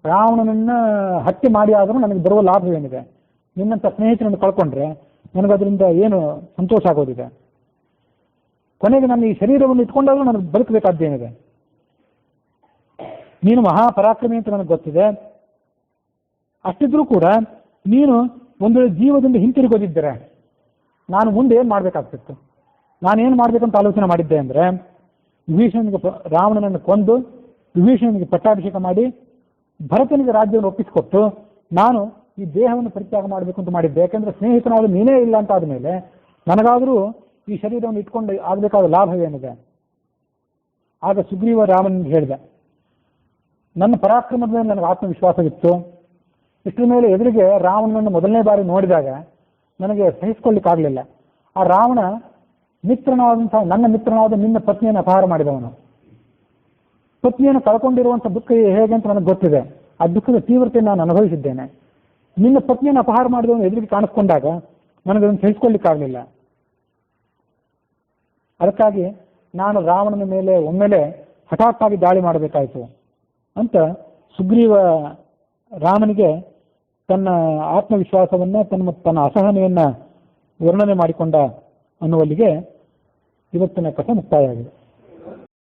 ರಾವಣನನ್ನ ಹತ್ಯೆ ಮಾಡಿ ಆದರೂ ನನಗೆ ಬರುವ ಲಾಭವೇನಿದೆ? ನಿನ್ನಂಥ ಸ್ನೇಹಿತರನ್ನು ಕಳ್ಕೊಂಡ್ರೆ ನನಗದರಿಂದ ಏನು ಸಂತೋಷ ಆಗೋದಿದೆ? ಕೊನೆಗೆ ನನ್ನ ಈ ಶರೀರವನ್ನು ಇಟ್ಕೊಂಡಾದರೂ ನನಗೆ ಬದುಕಬೇಕಾದ್ದೇನಿದೆ? ನೀನು ಮಹಾಪರಾಕ್ರಮಿ ಅಂತ ನನಗೆ ಗೊತ್ತಿದೆ. ಅಷ್ಟಿದ್ರೂ ಕೂಡ ನೀನು ಒಂದು ವೇಳೆ ಜೀವದಿಂದ ಹಿಂತಿರುಗೋದಿದ್ದರೆ ನಾನು ಮುಂದೆ ಏನು ಮಾಡಬೇಕಾಗ್ತಿತ್ತು? ನಾನೇನು ಮಾಡಬೇಕಂತ ಆಲೋಚನೆ ಮಾಡಿದ್ದೆ ಅಂದರೆ, ವಿಭೀಷಣನಿಗೆ ರಾವಣನನ್ನು ಕೊಂದು ವಿಭೀಷಣನಿಗೆ ಪಟ್ಟಾಭಿಷೇಕ ಮಾಡಿ ಭರತನಿಗೆ ರಾಜ್ಯವನ್ನು ಒಪ್ಪಿಸಿಕೊಟ್ಟು ನಾನು ಈ ದೇಹವನ್ನು ಪರಿತ್ಯಾಗ ಮಾಡಬೇಕು ಅಂತ ಮಾಡಿದ್ದೆ. ಯಾಕೆಂದರೆ ಸ್ನೇಹಿತನಾದ ನೀನೇ ಇಲ್ಲ ಅಂತ ಆದಮೇಲೆ ನನಗಾದರೂ ಈ ಶರೀರವನ್ನು ಇಟ್ಕೊಂಡು ಆಗಬೇಕಾದ ಲಾಭವೇನಿದೆ? ಆಗ ಸುಗ್ರೀವ ರಾಮನಿಗೆ ಹೇಳಿದೆ, ನನ್ನ ಪರಾಕ್ರಮದ ಮೇಲೆ ನನಗೆ ಆತ್ಮವಿಶ್ವಾಸವಿತ್ತು. ಇಷ್ಟರ ಮೇಲೆ ಎದುರಿಗೆ ರಾವಣನನ್ನು ಮೊದಲನೇ ಬಾರಿ ನೋಡಿದಾಗ ನನಗೆ ಸಹಿಸಿಕೊಳ್ಳಿಕ್ಕಾಗಲಿಲ್ಲ. ಆ ರಾವಣ ನನ್ನ ಮಿತ್ರನಾದ ನಿನ್ನ ಪತ್ನಿಯನ್ನು ಅಪಹಾರ ಮಾಡಿದವನು. ಪತ್ನಿಯನ್ನು ಕಳ್ಕೊಂಡಿರುವಂಥ ದುಃಖ ಹೇಗೆ ಅಂತ ನನಗೆ ಗೊತ್ತಿದೆ. ಆ ದುಃಖದ ತೀವ್ರತೆಯನ್ನು ನಾನು ಅನುಭವಿಸಿದ್ದೇನೆ. ನಿನ್ನ ಪತ್ನಿಯನ್ನು ಅಪಹಾರ ಮಾಡಿದವನು ಎದುರಿಗೆ ಕಾಣಿಸ್ಕೊಂಡಾಗ ನನಗದನ್ನು ಸಹಿಸಿಕೊಳ್ಳಿಕ್ಕಾಗಲಿಲ್ಲ. ಅದಕ್ಕಾಗಿ ನಾನು ರಾವಣನ ಮೇಲೆ ಒಮ್ಮೆಲೆ ಹಠಾತ್ತಾಗಿ ದಾಳಿ ಮಾಡಬೇಕಾಯಿತು ಅಂತ ಸುಗ್ರೀವ ರಾಮನಿಗೆ ತನ್ನ ಆತ್ಮವಿಶ್ವಾಸವನ್ನು, ತನ್ನ ಅಸಹನೆಯನ್ನು ವರ್ಣನೆ ಮಾಡಿಕೊಂಡ ಅನ್ನುವಲ್ಲಿಗೆ ಇವತ್ತಿನ ಕಥೆ ಮುಕ್ತಾಯ ಆಗಿದೆ.